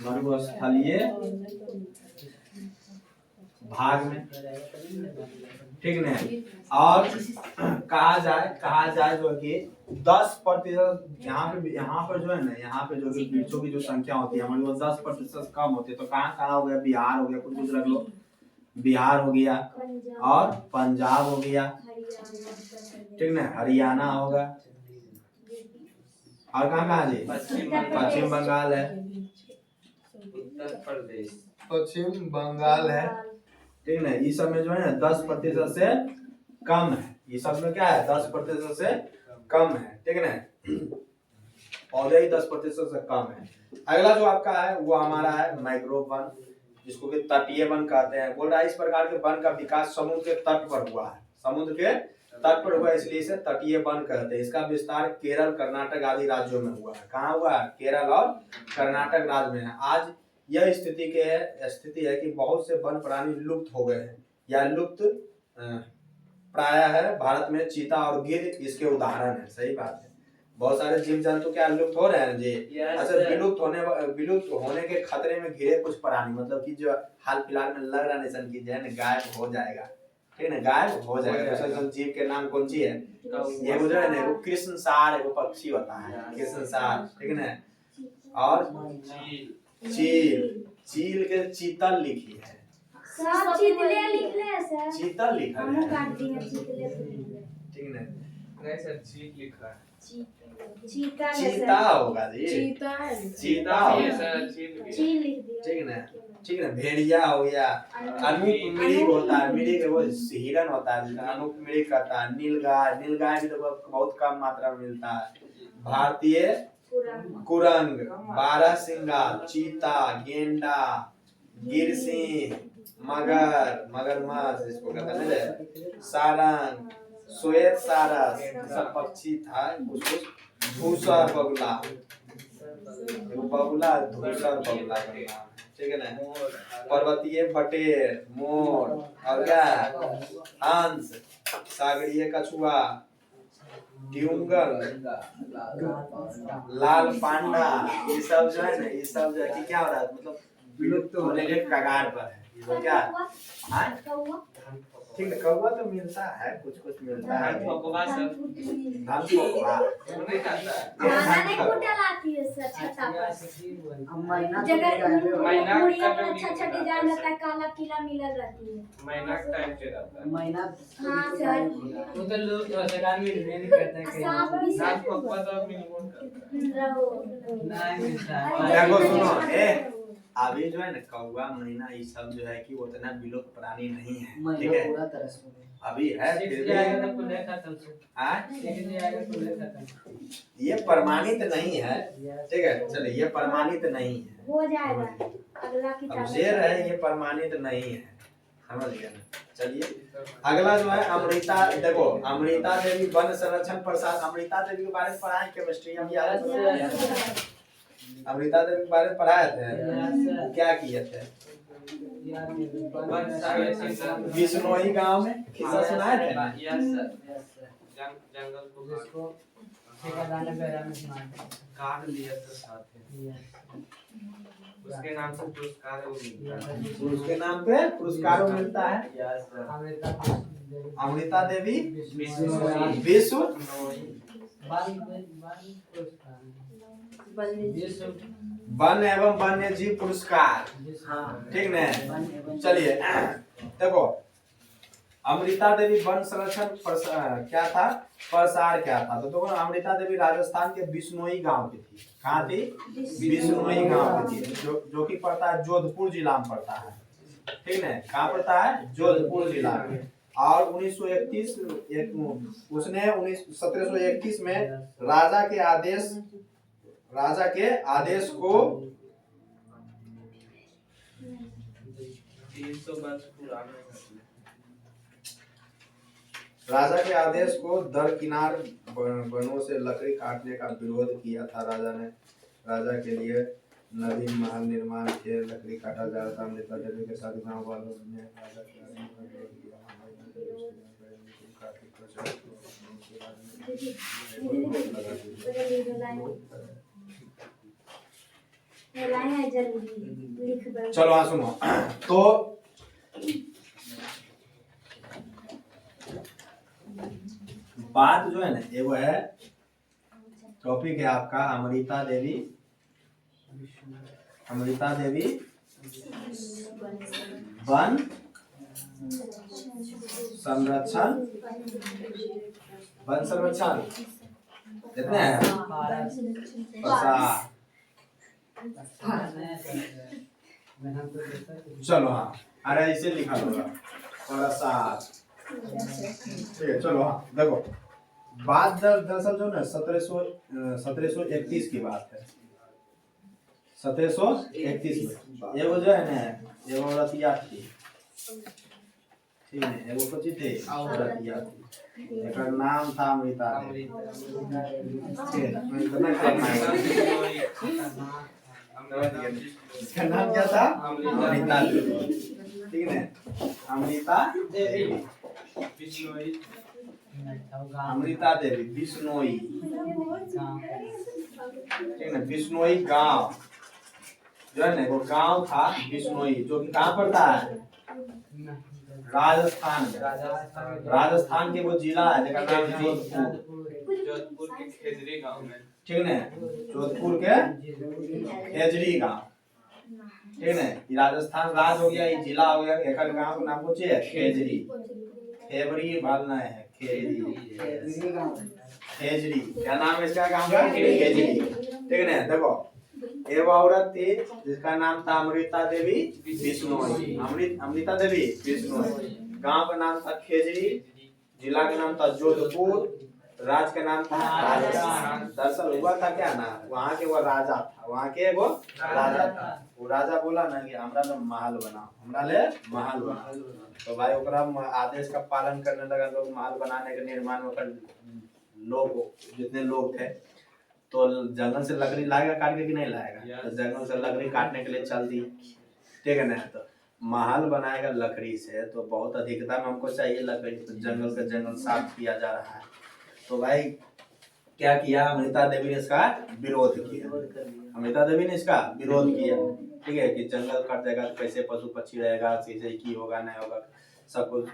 मरुस्थलीय भाग में, ठीक है। और कहा जाए जो कि 10% यहाँ पर जो है ना, यहाँ पे जो वृक्षों की जो संख्या होती है हमारी वो 10% कम होती है। तो कहाँ हो गया, बिहार हो गया, कुछ रख लो, बिहार हो गया और पंजाब हो गया, ठीक ना, हरियाणा होगा, और कहाँ जी, पश्चिम बंगाल है, उत्तर प्रदेश, पश्चिम बंगाल है, ठीक है। ये सब में जो है ना 10% से कम है, ये सब में क्या है 10% से कम है, ठीक है ना, पौधे ही 10% से कम है। अगला जो आपका है वो हमारा है मैंग्रोव वन, जिसको कि तटीय वन कहते हैं। बोल रहा है इस प्रकार के वन का विकास समुद्र के तट पर हुआ है, समुद्र के तट पर हुआ, इसलिए इसे तटीय वन कहते हैं। इसका विस्तार केरल, कर्नाटक आदि राज्यों में हुआ है। कहाँ हुआ है, केरल और कर्नाटक राज्य में है। आज यह स्थिति है कि बहुत से वन प्राणी लुप्त हो गए हैं या लुप्त प्राय है। भारत में चीता और गिद्ध इसके उदाहरण है, सही बात है। बहुत सारे जीव जंतु क्या लुप्त हो रहे हैं जी, अच्छा विलुप्त होने के खतरे में घिरे कुछ प्राणी, मतलब कि जो हाल फिलहाल में लग रहा निशन की जो है गायब हो जाएगा, ठीक है ना, गायब हो जाएगा। जैसे जीव के नाम कौन सी है, ये जो है ना वो कृष्णसार एगो पक्षी होता है, कृष्णसार, ठीक है ना, और चील के चीतल लिखी है, सब चीतले लिखले है सर, चीतल लिखा हमहु है, काट दिए चीतले, ठीक है ना, नहीं सर चील लिखा है, चीता चीता होगा जी, चीता है, चीता ये होगा, सर चील भी चील लिख दिया, ठीक है ना, ठीक है ना। भेड़िया हो गया, अनूप मृग होता है, मृग वो हिरन होता है जिसका अनूप मृग कहता है। नीलगाय भी तो बहुत कम मात्रा में मिलता है। भारतीय कुरंग, बारहसिंगा, चीता, गेंडा, गिरसिंह, मगरमच्छ जिसको कहते हैं, सारंग, श्वेत सारस, सब पक्षी था। कुछ धूसर बगुला, धूसर बगुला का नाम, ठीक है ना। पर्वतीय बटेर, मोर, और क्या हंस, सागरीय कछुआ, ट्यूंगल, लाल पांडा, ये सब जो है ना, ये सब जो है कि क्या हो रहा है, मतलब विलुप्त होने के कगार पर है। ये तो क्या हाँ ठीक है, कौवा तो मिलता है, कुछ कुछ मिलता है। भगवा सब धान कौवा नहीं खाता है। खाना नहीं फूटा लाती है सर छत्ता पर जगह मैना मुड़िया का पर जो अच्छा अच्छा डिजाइन रहता है, काला पीला मिलल रहती है। महीना टाइम पे रहता है। महीना हाँ सर वो तो लोग सरकार में नहीं करते हैं सांप भी नाच सर पकवा तो अपनी रिपोर्ट करता है। रहो नहीं मिलता देखो सुनो अभी जो है ना कौवा मैना ये सब जो है कि उतना विलुप्त प्राणी नहीं है, ठीक महीना है, पूरा तरह से अभी है फिर भी ये प्रमाणित नहीं है, ठीक है, चलिए ये प्रमाणित नहीं है, हो जाएगा अगला अब किताब शेर है ये प्रमाणित नहीं है, समझ गए ना। चलिए अगला जो है अमृता, देखो अमृता देवी वन संरक्षण प्रसाद, अमृता देवी के बारे में पढ़ा है केमिस्ट्री हम याद है, अमृता देवी के बारे में पढ़ाए थे, क्या किए थे, बिश्नोई गांव में किस्सा सुनाए थे ना, जंगल को जिसको ठेकेदार ने बेरा में काट लिया था साथ में, उसके नाम से पुरस्कार वो मिलता है। उसके नाम पे पुरस्कारों मिलता है। Yes sir. अमृता देवी बिश्नोई। विश्व वन एवं वन्य जीव पुरस्कार, ठीक न। चलिए देखो अमृता देवी वन संरक्षण क्या था, प्रसार क्या था, तो देखो अमृता देवी राजस्थान के बिश्नोई गांव की थी। कहाँ थी? बिश्नोई गांव की थी, जो कि पड़ता है जोधपुर जिला में पड़ता है, ठीक है, कहाँ पड़ता है? जोधपुर जिला में। और 1931 उसने 1731 में राजा के आदेश को 300 वर्ष पुराने घटना। राजा के आदेश को दरकिनार वनों से लकड़ी काटने का विरोध किया था। राजा के लिए नवीन महल निर्माण के लकड़ी काटा जा रहा था। अमृता देवी के साथ गांव वालों ने राजा के आदेश का विरोध किया। चलो हाँ सुनो, तो बात जो है ना एगो है, टॉपिक है आपका अमृता देवी वन संरक्षण कितने हैं? चलो हाँ, अरे इसे लिखा होगा प्रसाद, ठीक है। चलो हाँ देखो, बात दरअसल जो ना 1731 की बात है। 1731 में एगो जो है ना एगो रतिया थी, ठीक है, एगो कुछ थे रतिया थी, एक नाम था अमृता देवी, इसका नाम क्या था? अमृता देवी, ठीक है, अमृता देवी बिश्नोई। अमृता देवी बिश्नोई, ठीक है, बिश्नोई गांव जो है ना वो गांव था बिश्नोई, जो कि कहाँ पड़ता है? राजस्थान के वो जिला है जिसका नाम जोधपुर के खेजरी गांव में, ठीक है, जोधपुर के खेजरी गांव, ठीक है, ये राजस्थान राज्य हो गया, ये जिला हो गया, एक गांव का नाम पूछिए खेजरी, खेबरी बोलना है, खेजरी, क्या नाम है इसका गांव का? खेजरी, ठीक है। देखो एक औरत थी जिसका नाम था अमृता देवी बिश्नोई, अमृता देवी बिश्नोई, गांव का नाम था खेजरी, जिला का नाम था जोधपुर, राज्य का नाम था राजस्थान। दरअसल हुआ था क्या ना, वहाँ के वो राजा था, वहाँ के वो राजा था, वो राजा बोला ना कि हमरा ले महल बनाओ, हमरा ले महल बनाओ, तो भाई ओकरा आदेश का पालन करने लगा लोग, महल बनाने के निर्माण में लोग जितने लोग थे तो जंगल से लकड़ी लाएगा काट के कि नहीं लाएगा, तो जंगल से लकड़ी काटने के लिए चल दिए, ठीक है ना। तो महल बनाएगा लकड़ी से, तो बहुत अधिकता में हमको चाहिए लकड़ी, तो जंगल का जंगल साफ किया जा रहा है, तो भाई क्या किया, अमृता देवी ने इसका विरोध किया। अमृता देवी ने इसका विरोध किया, ठीक है, कि जंगल कट जाएगा तो कैसे पशु पक्षी रहेगा, कैसे की होगा नहीं होगा, सब कुछ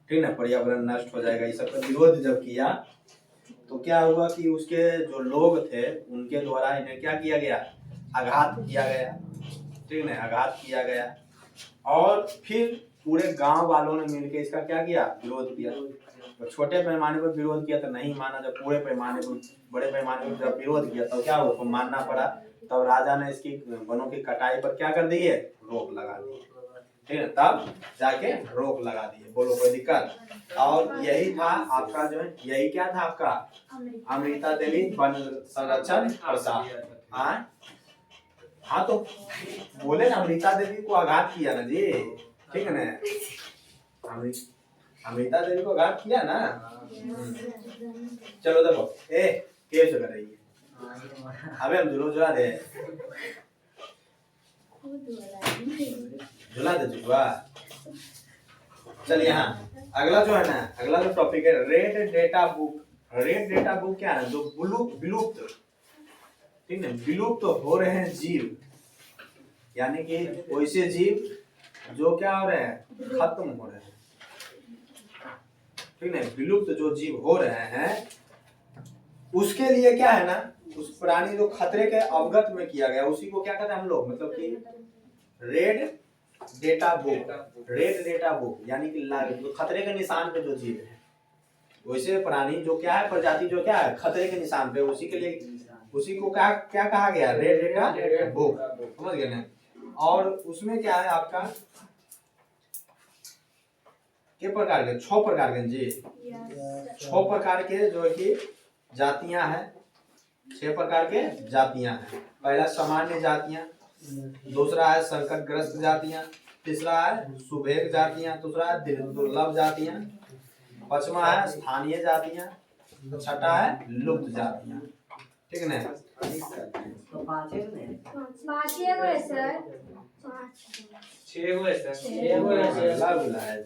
ठीक ना, पर्यावरण नष्ट हो जाएगा। ये सब का विरोध जब किया तो क्या हुआ कि उसके जो लोग थे उनके द्वारा इन्हें क्या किया गया, आघात किया गया, ठीक ना, आघात किया गया। और फिर पूरे गांव वालों ने मिलकर इसका क्या किया, विरोध किया। तो छोटे पैमाने पर विरोध किया तो नहीं माना, जब पूरे पैमाने पर, बड़े पैमाने पर जब विरोध किया तो क्या हुआ, तो मानना पड़ा। तब राजा ने इसकी वनों की कटाई पर क्या कर दी है, रोक लगा दी, ठीक है, तब जाके रोक लगा दी। बोलो कोई दिक्कत। और यही था आपका जो है, यही क्या था आपका, अमृता देवी वन संरक्षण प्रसाद। हाँ तो बोले ना, अमृता देवी को आघात किया ना जी, ठीक है ना, अमृता देवी को आघात किया ना। चलो देखो, कैसे कर रही है, अबे हम झुला दे, झुला दे झुलवा। चल यहाँ अगला जो है ना, अगला जो टॉपिक है red data book. Red data book क्या है, जो विलुप्त, ठीक है, विलुप्त तो हो रहे हैं जीव, यानी कि वैसे जीव जो क्या हो रहे हैं, खत्म हो रहे हैं, ठीक है, विलुप्त जो जीव हो रहे हैं उसके लिए क्या है ना, उस प्राणी जो खतरे के अवगत में किया गया उसी को क्या कहते हैं हम लोग, मतलब कि red data book. Red data book यानी कि जो खतरे के निशान पे जो जीव है, वैसे प्राणी जो क्या है, प्रजाति जो क्या है, खतरे के निशान पे, उसी के लिए, उसी को क्या क्या कहा गया, रेड डेटा बुक, समझ गए ना। और उसमें क्या है आपका, के प्रकार के, 6 प्रकार के जी, 6 प्रकार के जो है कि जातियां हैं, 6 प्रकार के जातियां हैं। पहला सामान्य जातियां, दूसरा है संकटग्रस्त जातियां, तीसरा है सुभेग जातियां, दूसरा है दुर्लभ जातियां, पांचवा है स्थानीय जातियां, छठा है लुप्त जातियां, ठीक है ना। तो पांच है सर, 6 हुए सर, 6 हुए सर।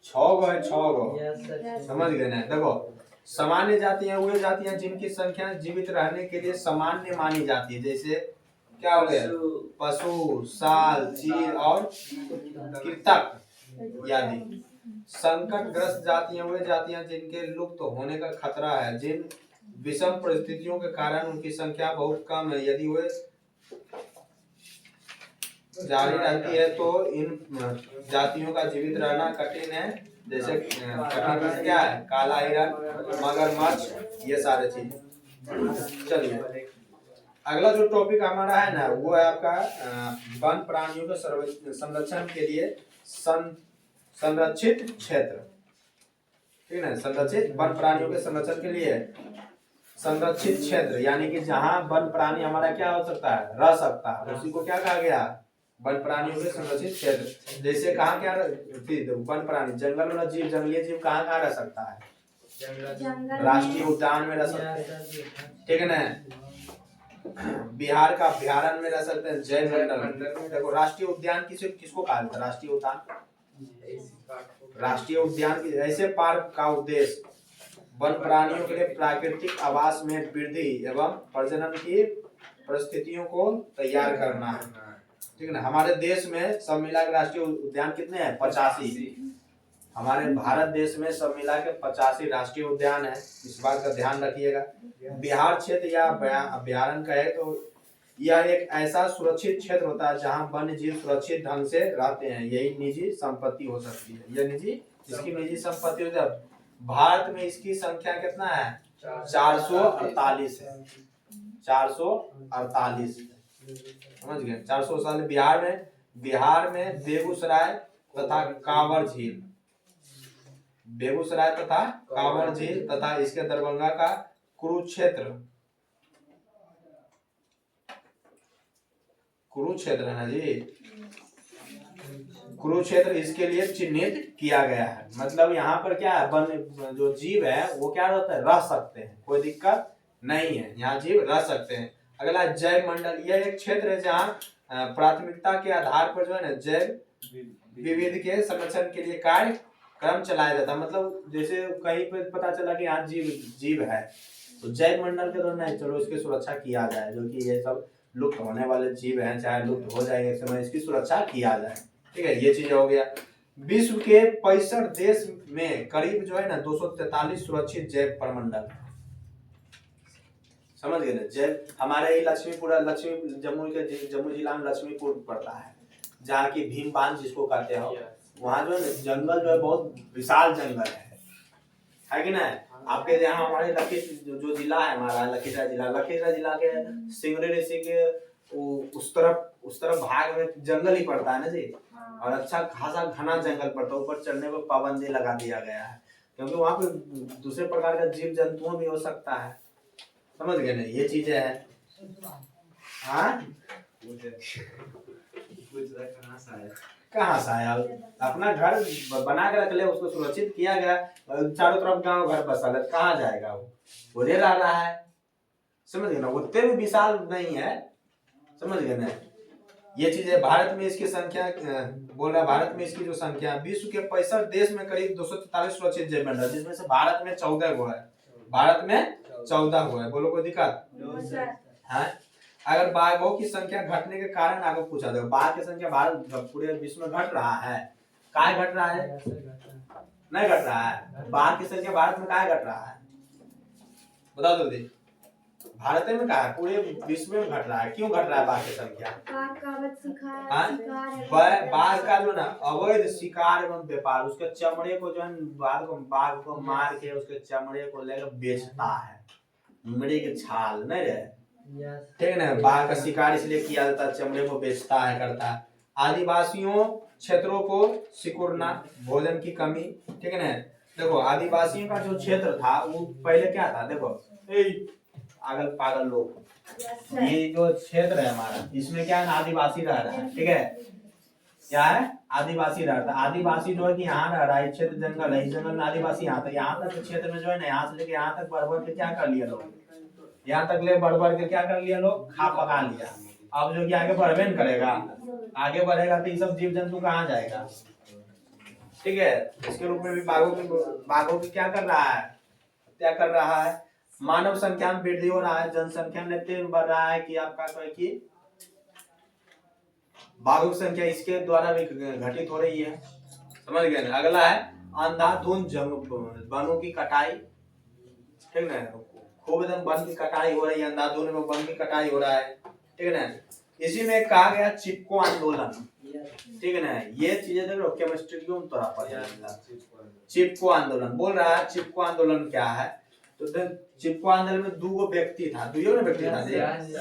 6 गो है, 6 गो, यस सर। समझ गए ना। देखो सामान्य जातियां वे जातियां जिनकी संख्या जीवित रहने के लिए सामान्य मानी जाती है, जैसे क्या हो गया, पशु, साल, चील और कृंतक आदि। संकटग्रस्त जातियां वे जातियां जिनके लुप्त होने का खतरा है, जिन विषम परिस्थितियों के कारण उनकी संख्या बहुत कम है, यदि वे जारी रहती है तो इन जातियों का जीवित रहना कठिन है। जैसे कठिन में क्या है, काला हिरन, मगरमच्छ, ये सारे चीज। चलिए अगला जो टॉपिक हमारा है ना, वो है आपका वन प्राणियों के संरक्षण के लिए संरक्षित क्षेत्र, ठीक है ना। संरक्षित वन प्राणियों के संरक्षण के लिए संरक्षित क्षेत्र, यानी कि जहाँ वन प्राणी हमारा क्या हो सकता है, रह सकता है, उसी को क्या कहा गया, वन प्राणियों के संरक्षित क्षेत्र। जैसे कहाँ क्या वन प्राणी, जंगल वाला जीव, जंगली जीव कहाँ कहाँ रह सकता है, राष्ट्रीय उद्यान में रह सकता है, ठीक है ना। बिहार का अभ्यारण्य में रह सकते हैं, जैव मंडल। देखो राष्ट्रीय उद्यान किसको कहा जाता है, राष्ट्रीय उद्यान, राष्ट्रीय उद्यान की ऐसे पार्क का उद्देश्य वन प्राणियों के लिए प्राकृतिक आवास में वृद्धि एवं प्रजनन की परिस्थितियों को तैयार करना है, ठीक है ना। हमारे देश में सब मिला के राष्ट्रीय उद्यान कितने हैं, 85। हमारे भारत देश में सब मिला के 85 राष्ट्रीय उद्यान है, इस बात का ध्यान रखिएगा। बिहार क्षेत्र या अभ्यारण्य कहे तो यह एक ऐसा सुरक्षित क्षेत्र होता है जहां वन्य जीव सुरक्षित ढंग से रहते हैं, यही निजी संपत्ति हो सकती है, यह इसकी निजी संपत्ति हो जाए। भारत में इसकी संख्या कितना है, 448 है, 448, समझ गए, 448। बिहार में बेगूसराय तथा कांवर झील, बेगूसराय तथा कांवर झील तथा इसके दरभंगा का कुरुक्षेत्र है ना जी, कुरुक्षेत्र इसके लिए चिन्हित किया गया है। मतलब यहाँ पर क्या है, वन जो जीव है वो क्या रहता है, रह सकते हैं, कोई दिक्कत नहीं है, यहाँ जीव रह सकते हैं। अगला जैव मंडल, यह एक क्षेत्र है जहाँ प्राथमिकता के आधार पर जो है ना जैव विविध के संरक्षण के लिए कार्य क्रम चलाया जाता है। मतलब जैसे कहीं पे पता चला कि यहाँ जीव है तो जैव मंडल के द्वारा नहीं, चलो इसकी सुरक्षा किया जाए, जो कि ये सब लुप्त होने वाले जीव हैं, चाहे लुप्त हो जाएंगे इस समय, इसकी सुरक्षा किया जाए। ठीक है, ये चीज हो गया। विश्व के 65 देश में करीब जो है ना 243 सुरक्षित जैव प्रमंडल, समझ गए ना। जैव हमारे ही लक्ष्मी जम्मू जिला में लक्ष्मीपुर पड़ता है, जहाँ की भीम बांध जिसको कहते हो, वहाँ जो है जंगल जो है बहुत विशाल जंगल है कि नहीं। आपके यहाँ हमारे जो जिला है हमारा लखीसराय जिला के सिंगरी ऋषि के उस तरफ भाग में जंगल ही पड़ता है ना जी, और अच्छा खासा घना जंगल पड़ता है। ऊपर चढ़ने पर पाबंदी लगा दिया गया है, क्योंकि वहाँ पे दूसरे प्रकार का जीव जंतुओं भी हो सकता है, समझ गए ना। ये चीजें है। हाँ कहाँ सा आया, अपना घर बना के रख ले, उसको सुरक्षित किया गया, चारों तरफ गांव घर बसा है, कहाँ जाएगा वो रह रहा है, समझ गए ना। उतने भी विशाल नहीं है, समझ गए ना। ये चीज है। भारत में इसकी संख्या बोल रहा है, भारत में इसकी जो संख्या विश्व के 65 देश में करीब 243 सुरक्षित जैव मंडल, जिसमें से भारत में 14 गो है। भारत में 14 गो है। बोलो कोई दिक्कत है? अगर बाघों की संख्या घटने के कारण आपको पूछा जाएगा, बाघ की संख्या भारत पूरे विश्व में घट रहा है, काय घट रहा है? नहीं घट रहा है। बाघ की संख्या भारत में काय घट रहा है, बता दो दी। भारत में कहा है पूरे विश्व में घट रहा है, क्यों घट रहा है बाघ की संख्या? बाघ का जो ना अवैध शिकार एवं व्यापार, उसके चमड़े को जो है बाघ को मार के उसके चमड़े को लेकर बेचता है, चमड़े के छाल नहीं रहे, ठीक है ना। बाघ का शिकार इसलिए किया जाता है, चमड़े को बेचता है, करता है। आदिवासियों क्षेत्रों को सिकुड़ना, भोजन की कमी, ठीक है ना। देखो आदिवासियों का जो क्षेत्र था वो पहले क्या था, देखो पागल पागल लोग, ये जो क्षेत्र है हमारा, इसमें क्या है, आदिवासी रह रहा है, ठीक है। क्या है, आदिवासी रहता है। आदिवासी जो है कि यहाँ रह रहा है, क्षेत्र जंगल है, इस जंगल में आदिवासी यहाँ तक क्षेत्र में जो है ना, यहाँ से लेके यहाँ तक बढ़ के क्या कर लिया लोग, यहाँ तक ले बढ़ के क्या कर लिया लोग, खा पका लिया। अब जो कि आगे बढ़वे न करेगा, आगे बढ़ेगा तो ये सब जीव जंतु कहाँ जाएगा, ठीक है। इसके रूप में भी बाघों की क्या कर रहा है, क्या कर रहा है। मानव संख्या में वृद्धि हो रहा है, जनसंख्या में तेज बढ़ रहा है, कि आपका कहे कि बाघों की संख्या इसके द्वारा भी घटित हो रही है, समझ गए ना। अगला है अंधाधुंध वनों की कटाई, ठीक है ना। खूब एकदम वन की कटाई हो रही है, अंधाधुंध में वन की कटाई हो रहा है, ठीक है ना। इसी में कहा गया चिपको आंदोलन, ठीक है ना। ये चीजें देख लो केमिस्ट्री की तरह पर चिपको आंदोलन बोल रहा है। चिपको आंदोलन क्या है, तो चिपको आंदोलन में दो व्यक्ति था,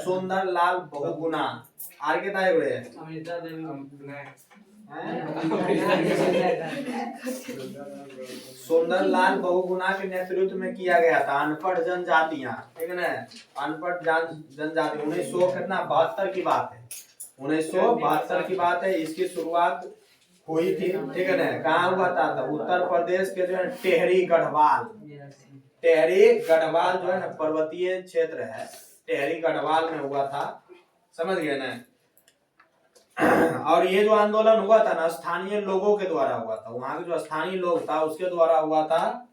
सुंदर लाल बहुगुणा, आगे था अमृता देवी, सुंदर लाल बहुगुणा के नेतृत्व में किया गया था। अनपढ़ जनजातियां, ठीक है ना, अनपढ़ जनजाति 1972 की बात है, 1972 की बात है। इसकी शुरुआत हुई थी, ठीक है ना। कहाँ हुआ था, उत्तर प्रदेश के जो है टेहरी गढ़वाल जो है ना पर्वतीय क्षेत्र है, टेहरी गढ़वाल में हुआ था, समझ गए ना। और ये जो आंदोलन हुआ था ना स्थानीय लोगों के द्वारा हुआ था, वहां के जो स्थानीय लोग था उसके द्वारा हुआ था।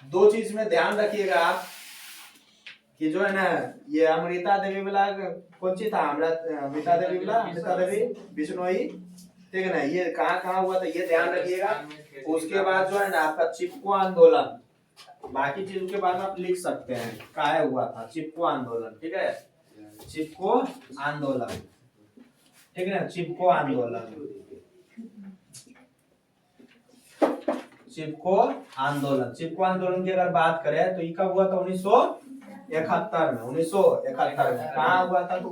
दो चीज में ध्यान रखिएगा आप कि जो है ना ये अमृता देवी वाला कौन सी था, अमृता देवी बिश्नोई, ठीक है ना। ये कहाँ हुआ था ये ध्यान रखिएगा। उसके बाद जो है ना आपका चिपको आंदोलन, बाकी चीजों के बाद आप लिख सकते हैं काहे हुआ था चिपको आंदोलन, ठीक है। चिपको आंदोलन, ठीक है ना। चिपको आंदोलन की अगर बात करें तो ये कब हुआ था, 1971 में। 1971 में कहाँ हुआ था, तो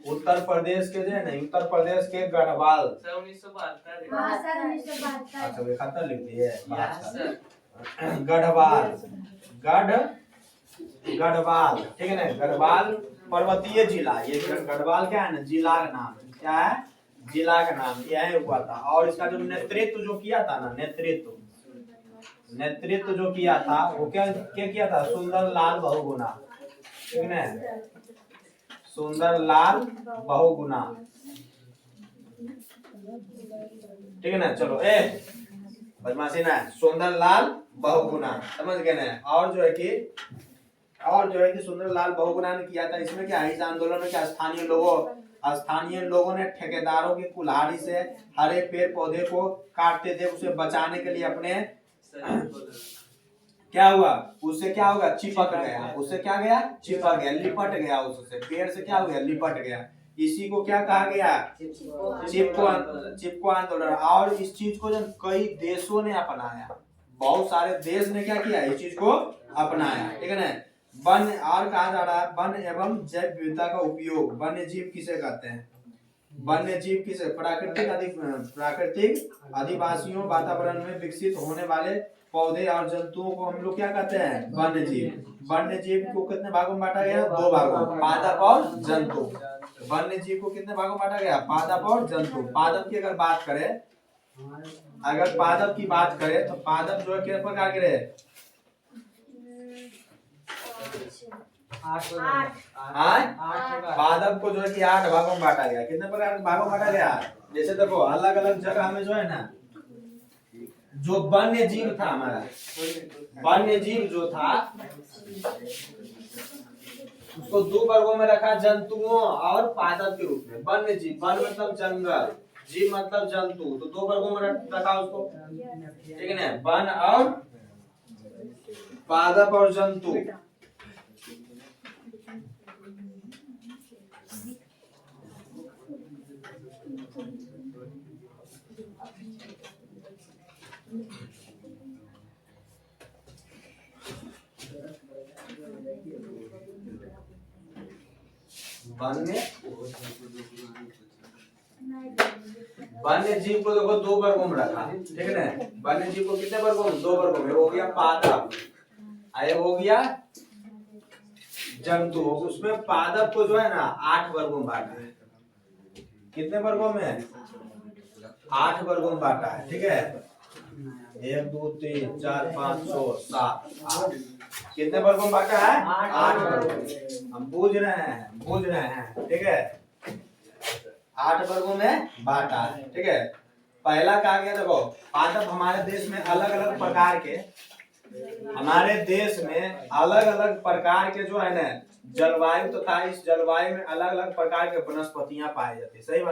उत्तर प्रदेश के जो है ना, उत्तर प्रदेश के गढ़वाल, 1972 लिख दिए, गढ़वाल, ठीक है ना। गढ़वाल पर्वतीय जिला, ये गढ़वाल क्या है ना, जिला का नाम, क्या है, जिला का नाम, यह हुआ था। और इसका जो नेतृत्व जो किया था ना, नेतृत्व जो किया था वो क्या किया था, सुंदर लाल बहुगुणा, ठीक है ना, सुंदर लाल बहुगुणा, ठीक है ना। चलो बदमाशी ना, सुंदरलाल बहुगुणा, समझ गए ना। और जो है कि सुंदरलाल बहुगुणा ने किया था। इसमें क्या है, इस आंदोलन में क्या स्थानीय लोगों ने ठेकेदारों की कुल्हाड़ी से हरे पेड़ पौधे को काटते थे, उसे बचाने के लिए अपने क्या हुआ, उससे क्या होगा, चिपक गया, उससे क्या गया, चिपक गया, लिपट गया, उससे पेड़ से क्या हो गया, लिपट गया। इसी को क्या कहा गया, चिपको आंदोलन। और इस चीज को जब कई देशों ने अपनाया, बहुत सारे देश ने क्या किया, इस चीज को अपनाया, ठीक है ना। वन और कहा जा रहा है, वन एवं जैव विविधता का उपयोग, वन्य जीव किसे कहते हैं, वन्य जीव किसे, प्राकृतिक अधिवासियों वातावरण में विकसित होने वाले पौधे और जंतुओं को हम लोग क्या कहते हैं, वन्य जीव। वन्य जीव को कितने भागों में बांटा गया, 2 भागों में, पादप और जंतु। वन्य जीव को कितने भागों में बांटा गया, पादप और जंतु। पादप की अगर बात करें, तो पादप जो है कितने प्रकार के रहे, 8 पादप को जो है कि 8 भागों में बांटा गया। कितने प्रकार के भागों में बांटा गया, जैसे देखो अलग अलग जगह में जो है ना, जो वन्य जीव था हमारा, वन्य जीव जो था उसको 2 वर्गों में रखा, जंतुओं और पादप के रूप में। वन्य जीव, वन मतलब जंगल, जीव मतलब जंतु, तो 2 वर्गों में रखा उसको, ठीक है ना, वन और पादप और जंतु। वन्य जीव को देखो 2 वर्गों में रखा, ठीक है ना। वन्य जीव को कितने वर्गों में, 2 वर्गों में, हो गया पादप, आए हो गया जंतु। उसमें पादप को जो है ना 8 वर्गों में बांटा है। कितने वर्गों में, 8 वर्गों में बांटा है, ठीक है। 1 2 3 4 5 6 7 8, कितने वर्गों में बांटा है, 8 वर्गों में। हम बूझ रहे हैं, ठीक है, 8 वर्गों में बांटा है, ठीक है। पहला कहा गया, देखो पादप हमारे देश में अलग अलग प्रकार के, जो है ना जलवायु तथा इस जलवायु में अलग अलग प्रकार के वनस्पतियां पाई जाती है। सही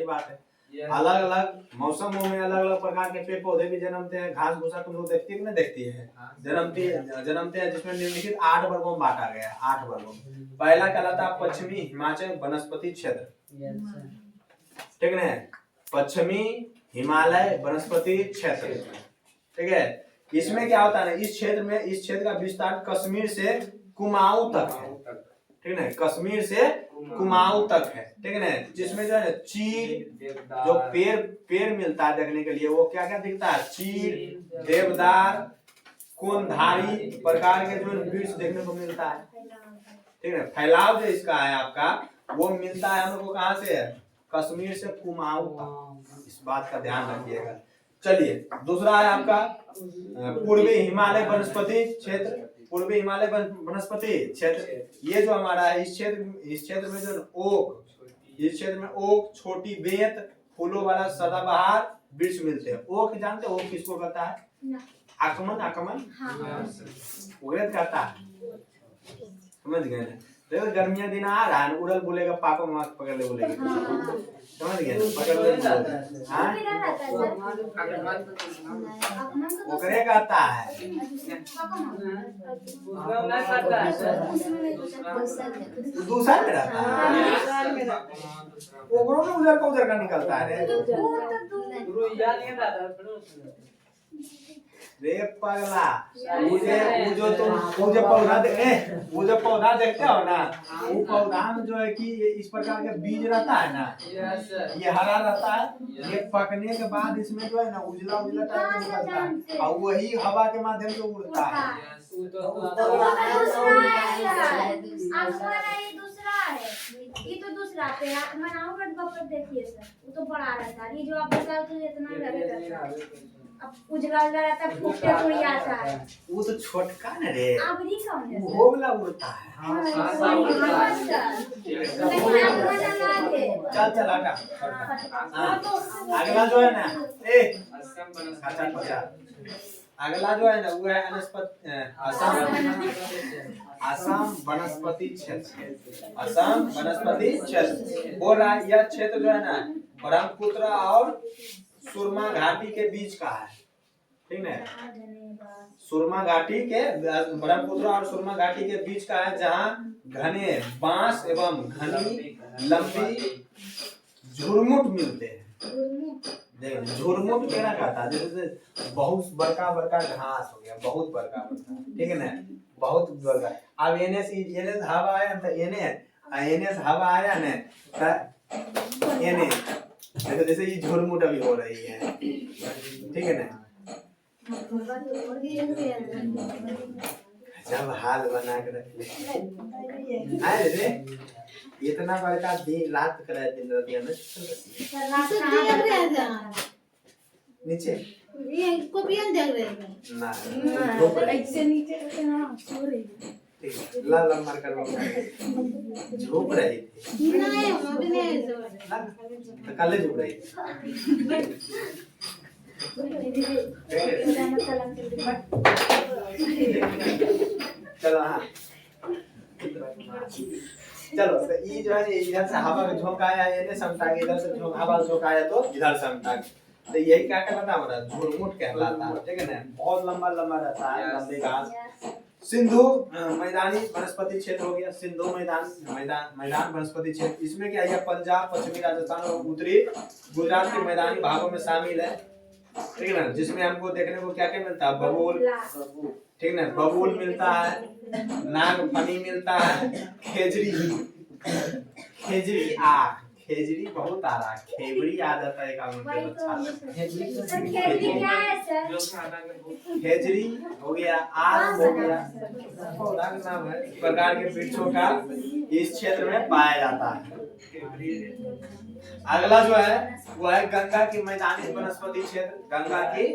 बात है। अलग अलग मौसमों में अलग अलग प्रकार के पेड़ पौधे भी जन्मते हैं, घास भूसा तुम लोग देखती है कि नहीं देखती है, जन्मते हैं, जिसमें निम्नलिखित 8 वर्गों में बांटा गया, 8 वर्गों में। पहला कहलाता है पश्चिमी हिमाचल वनस्पति क्षेत्र, ठीक है, पश्चिमी हिमालय वनस्पति क्षेत्र, ठीक है। इसमें क्या होता है ना, इस क्षेत्र का विस्तार कश्मीर से कुमाऊं तक है, ठीक है, कश्मीर से कुमाऊं तक है, ठीक है ना। जिसमें जो है चीड़, जो पेड़ मिलता है देखने के लिए, वो क्या क्या दिखता है, चीड़, देवदार, कोनधारी प्रकार के जो वृक्ष देखने को मिलता है, ठीक है। फैलाव जो इसका है आपका, वो मिलता है हम लोग को कहाँ से, कश्मीर से कुमाऊं तक, इस बात का ध्यान रखिएगा। चलिए दूसरा है आपका पूर्वी हिमालय वनस्पति क्षेत्र, पूर्वी हिमालय वनस्पति क्षेत्र। ये जो हमारा है, इस क्षेत्र में जो ओक, छोटी बेंत, फूलों वाला सदाबहार वृक्ष मिलते हैं। ओक जानते हैं, ओक किसको कहता है, आकमन उड़द कहता है, समझ गए ना। देखो गर्मियां दिन आ रहा है, उड़द बोलेगा पापा मास्क पकड़ ले बोलेगा, समझ गए, पकड़ ले, ओकरे कहता है, दूसरा में रहता है, ओकरों में उधर का निकलता है रे पगला। वो जो पौधा देखते हो ना, वो पौधा में जो है कि इस प्रकार के बीज रहता है ना, ये हरा रहता है, ये पकने के बाद इसमें जो है ना उजला टाइप का निकलता है, और वही हवा के माध्यम से उड़ता है। ये तो दूसरा पे मनाओ, बट देखिए सर, वो तो बड़ा रहता है, ये जो आप बताओ तो इतना रहेगा। अब उजला उजला रहता है, फूटते उड़ जाता है। वो तो छोटका न रे, आबरी कौन है? वो वाला उड़ता है। हाँ हाँ, सांप वही उड़ता है। लेकिन आगवा लगा दे। चल हटा। हाँ, अगला जो है ना, असम बनस्पति अच्छा पचा। अगला जो है ना वो है असम वनस्पति क्षेत्र। असम वनस्पति क्षेत्र बोल रहा है, यह क्षेत्र जो है ना ब्रह्मपुत्र और सुरमा घाटी के बीच का है, ठीक है। सुरमा घाटी के, ब्रह्मपुत्र और सुरमा घाटी के बीच का है, जहाँ घने बांस एवं घनी लंबी झुरमुट मिलते हैं। झुरमुट केना कहता है, जैसे बहुत बड़का बड़का घास हो गया, बहुत बड़का बड़का, ठीक है ना, बहुत बड़का। अब एने हवा आया तो एने हवा आया ना तो एने देखो, जैसे ये झुरमुट अभी हो रही है, ठीक है ना। जब हाल बना के रख ले आए रे, इतना बड़का दिन रात करे दिन रतिया में नीचे ना धूप रही, ऐसे नीचे रखे ना सो रही है। ठीक है, लाल लाल मार कर झोप रही थी ना, तो कल झोप रही थी। चलो हाँ, चलो तो ये जो है इधर से हवा का झोंका आया, ये समता के इधर से हवा झोंका आया तो इधर समता। तो यही क्या कहलाता है हमारा, झुरमुट कहलाता है, ठीक है ना। बहुत लंबा लंबा रहता है, लंबे घास। सिंधु मैदानी वनस्पति क्षेत्र हो गया, सिंधु मैदान वनस्पति क्षेत्र। इसमें क्या है, पंजाब, पश्चिमी राजस्थान और उत्तरी गुजरात के मैदानी भागों में शामिल है, ठीक है ना। जिसमें हमको देखने को क्या क्या मिलता है, बबूल, ठीक है ना, बबूल मिलता है, नागफनी मिलता है, खेजड़ी बहुत आ रहा है, खेबड़ी आ जाता है खेजड़ी हो गया, आम हो गया, पौधा का नाम है। इस प्रकार के वृक्षों का इस क्षेत्र में पाया जाता है। अगला जो है वो है गंगा की मैदानी वनस्पति क्षेत्र। गंगा की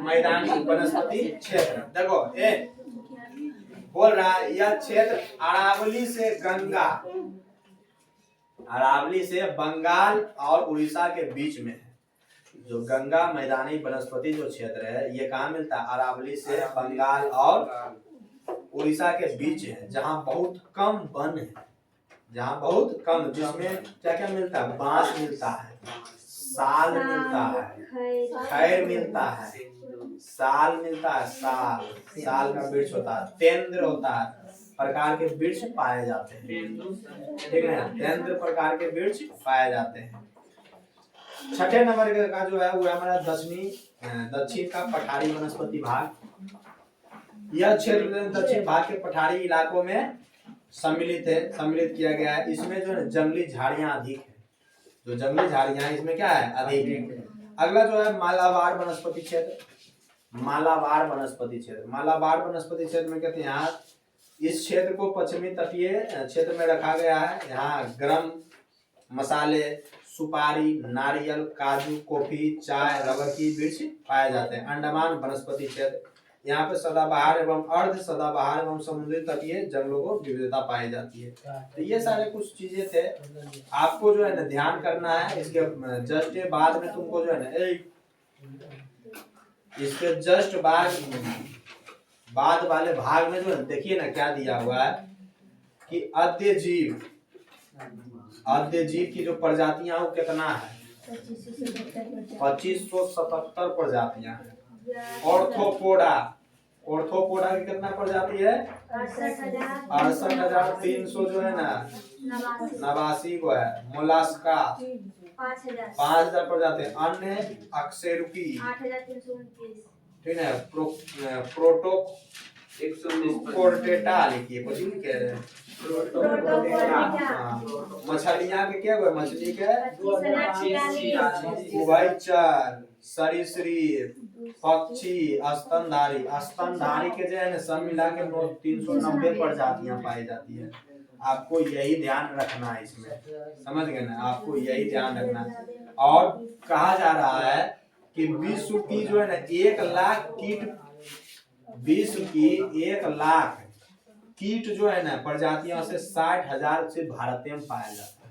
मैदानी वनस्पति क्षेत्र, देखो बोल रहा है, यह क्षेत्र अरावली से बंगाल और उड़ीसा के बीच में है। जो गंगा मैदानी वनस्पति जो क्षेत्र है, ये कहाँ मिलता है, अरावली से बंगाल और उड़ीसा के बीच है, जहाँ बहुत कम वन है, जहाँ बहुत कम, जिसमें क्या क्या मिलता है, बांस मिलता है, साल मिलता है, खैर मिलता है, साल मिलता है, साल का वृक्ष होता है, तेंद्र होता है, प्रकार के वृक्ष पाए जाते हैं, ठीक है। तेंद्र प्रकार के वृक्ष पाए जाते हैं। छठे नंबर का जो है वो हमारा दक्षिण का पठारी वनस्पति भाग। यह क्षेत्र दक्षिण भाग के पठारी इलाकों में सम्मिलित किया गया है। इसमें जो है जंगली झाड़ियां अधिक है, जो जंगली झाड़ियां इसमें क्या है, अधिक है। अगला जो है मालाबार वनस्पति क्षेत्र। मालाबार वनस्पति क्षेत्र में कहते हैं, यहाँ इस क्षेत्र को पश्चिमी तटीय क्षेत्र में रखा गया है। यहाँ गरम मसाले, सुपारी, नारियल, काजू, कॉफी, चाय, रबर की वृक्ष पाए जाते हैं। अंडमान वनस्पति क्षेत्र, यहाँ पे सदाबहार एवं अर्ध सदाबहार एवं समुद्री तटीय जंगलों को विविधता पाई जाती है। तो ये सारे कुछ चीजें थे, आपको जो है ना ध्यान करना है। इसके जस्ट बाद में तुमको जो है ना इसके जस्ट बाद वाले भाग में जो है देखिए ना क्या दिया हुआ है कि अद्य जीव की जो प्रजातियां वो कितना है, 2577 प्रजातियां हैं। ऑर्थोपोडा की कितना प्रजाति है, 68,300 जो है ना 89 को है। मोलास्का 5,000 प्रजाति। अन्य अकशेरुकी 8,329, ठीक है। प्रोटोकोर्टेटा लिखिए, कुछ नहीं कह रहे हैं। मछलियां के क्या, मछली के उभयचर, सरीसृप, पक्षी, स्तनधारी के जो है ना सब मिला के 390 प्रजातियां पाई जाती है। आपको यही ध्यान रखना है इसमें, समझ गए ना, आपको यही ध्यान रखना है। और कहा जा रहा है कि विश्व की जो है ना 1,00,000 कीट, विश्व की 1,00,000 कीट जो है ना प्रजातियों से 60,000 से भारत में पाया जाता है।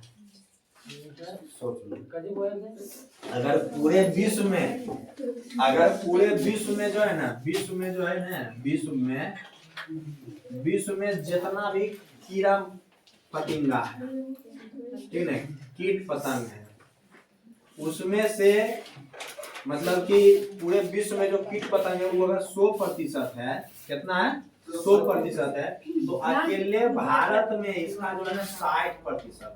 सोच लो, अगर पूरे विश्व में, अगर पूरे विश्व में जो है ना, विश्व में जो है ना, विश्व में जितना भी कीड़ा पतंगा है, ठीक है, कीट पतंग है, उसमें से मतलब कि पूरे विश्व में जो कीट पतंग है वो अगर 100% है, कितना है 100% है, तो अकेले भारत में इसका जो है ना 60%,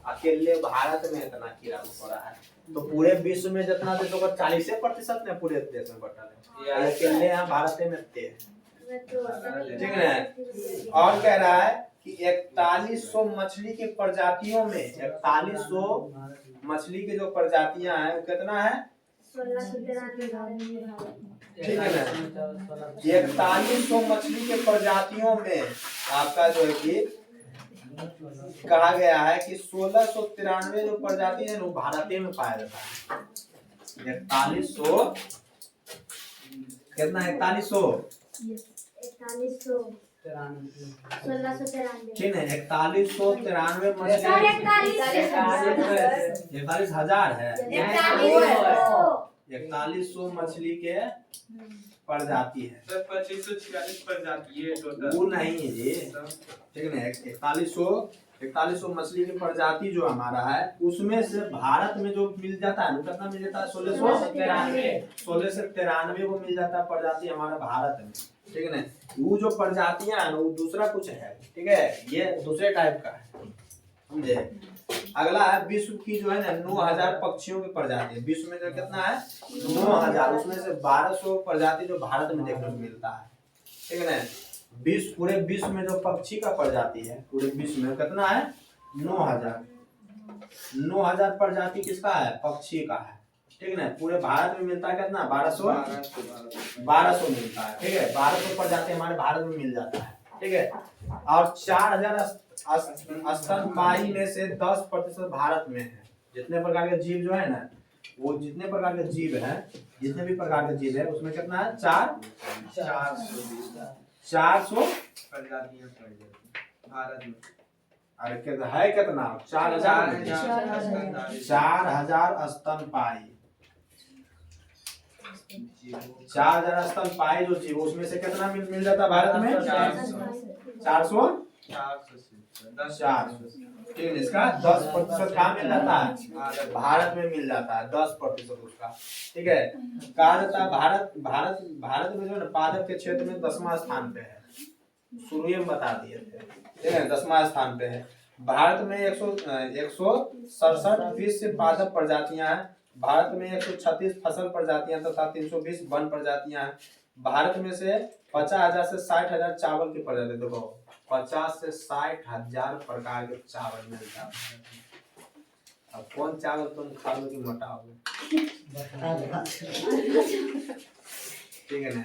अकेले भारत में इतना कीड़ा पड़ा है। तो पूरे विश्व में जितना देश होगा 40% ने पूरे देश में बटा है, अकेले यहाँ भारत में थे, ठीक है। और कह रहा है कि 4100 मछली के प्रजातियों में, 4100 मछली के जो प्रजातियां हैं वो कितना है, 1693 ठीक है ना। 4100 मछली के प्रजातियों में आपका जो है कि कहा गया है कि 1693 जो प्रजाति है वो भारत में पाया जाता है। 4100 कितना, 4100 ठीक है, 4193 मछली, 41,000 है, 4100 मछली के प्रजाति है। 2546 प्रजाति है टोटल, वो नहीं है जी, ठीक है ना। 4100 मछली की प्रजाति जो हमारा है उसमें से भारत में जो मिल जाता है, कितना मिल जाता है, 1693 को मिल जाता है प्रजाति हमारा भारत में, ठीक है ना। वो जो प्रजातियां है वो दूसरा कुछ है, ठीक है, ये दूसरे टाइप का है, समझे। अगला है विश्व की जो है ना 9,000 पक्षियों की प्रजाति है। विश्व में जो कितना है 9,000, उसमें से 1200 प्रजाति जो भारत में देखने को मिलता है, ठीक है ना। विश्व, पूरे विश्व में जो पक्षी का प्रजाति है पूरे विश्व में कितना है 9,000 प्रजाति किसका है, पक्षी का है, ठीक है ना। पूरे भारत में मिलता है कितना, 1200 मिलता है, ठीक है। 1200 प्रजाति हमारे भारत में मिल जाता है, ठीक है। और 4,000 स्तनपायी में से 10% भारत में है। जितने प्रकार के जीव जो है ना, वो जितने प्रकार के जीव है, जितने भी प्रकार के जीव है उसमें कितना है 400 प्रजातियां पाई जाती भारत में। अरे कितना है, कितना 4,000 स्तनपायी, 4,000 स्तनपायी जो जीव, उसमें से कितना मिल जाता है भारत में 400, ठीक है। इसका 10% कहाँ मिल जाता है, भारत में मिल जाता है 10% उसका, ठीक है। कहा जाता है भारत में जो है पादप के क्षेत्र में 10वां स्थान पे है, शुरू में बता दिए थे, ठीक है, 10वां स्थान पे है। भारत में 167 विश्व पादप प्रजातियां हैं। भारत में 136 फसल प्रजातियां तथा 320 वन प्रजातियां हैं। भारत में से 50,000 से 60,000 चावल की प्रजाति, देखो 50 से 60,000 प्रकार के चावल मिलता है। अब कौन चावल तुम खाओगे कि मोटाओगे, ठीक है ना।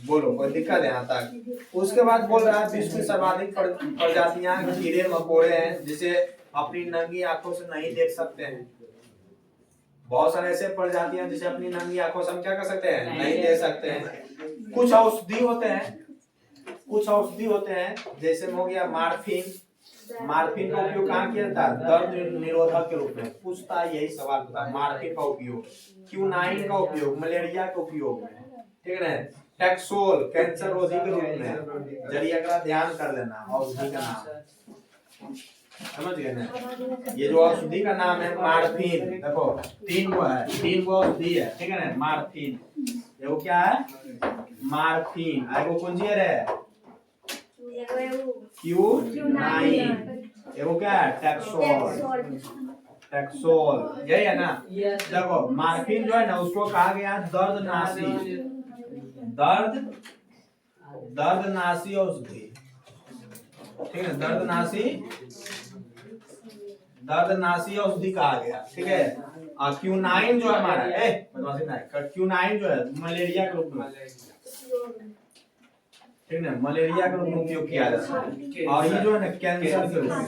बोलो, कोई दिक्कत है यहाँ तक। उसके बाद बोल रहा है विश्व की सर्वाधिक प्रजातियां कीड़े मकोड़े हैं जिसे अपनी नंगी आंखों से नहीं देख सकते हैं। बहुत सारे ऐसे प्रजातियां जिसे अपनी नंगी आंखों से हम क्या कर सकते हैं, नहीं देख सकते हैं। कुछ औषधि होते हैं, जैसे हो गया मार्फिन का उपयोग कहाँ किया जाता है, दर्द निरोधक के रूप में। पूछता यही सवाल होता है, मार्फिन का उपयोग, क्यूनाइन का उपयोग मलेरिया के उपयोग में, ठीक है ना। टैक्सोल कैंसर रोधी के रूप में, जरिए का ध्यान कर लेना, औषधि का नाम समझ गए ना। ये जो औषधि का नाम है मार्फिन, देखो 3 गो औषधि है, ठीक है ना। मार्फिन वो क्या है, मार्फिन आगो कुंजी है क्यूनाइन, वो क्या है टैक्सोल, यही है ना। देखो मार्फिन जो है ना उसको कहा गया दर्दनाशी औषधि, ठीक है, दर्दनाशी औषधि कहा गया, ठीक है। क्यूनाइन जो है हमारा क्यूनाइन जो है मलेरिया के रूप में, ठीक है, मलेरिया के रूप में उपयोग किया जाता है। और ये जो है ना कैंसर के रूप में,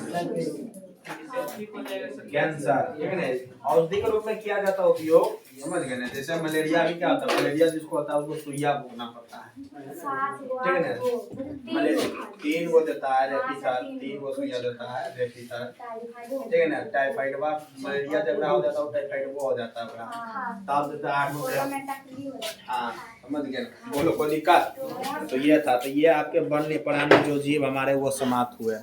इससे ठीक हो जाएगा सर। कैंसर, ठीक है ना। औषधि के रूप में किया जाता है उपयोग, समझ गए ना। जैसे मलेरिया भी क्या होता है, मलेरिया जिसको होता है उसको सुइया भोगना पड़ता है, सात गो, ठीक है ना। आठ गो, मतलब मलेरिया 3 गो देता है, हाँ, रेपिथार 3 3 गो सुइया देता है, रेपिथार, टाइफाइड ठीक है ना। टाइफाइड बा मलेरिया जब हो जाता है टाइफाइड वो हो जाता है बड़ा, हाँ, तब देता है 8 गो। कोरोना टकली हो जाता है। हाँ समझ गए ना। बोलो कोई दिक्कत। तो ये था, तो ये आपके बनने पढ़ाने जो जीव हमारे वो समाप्त हुए।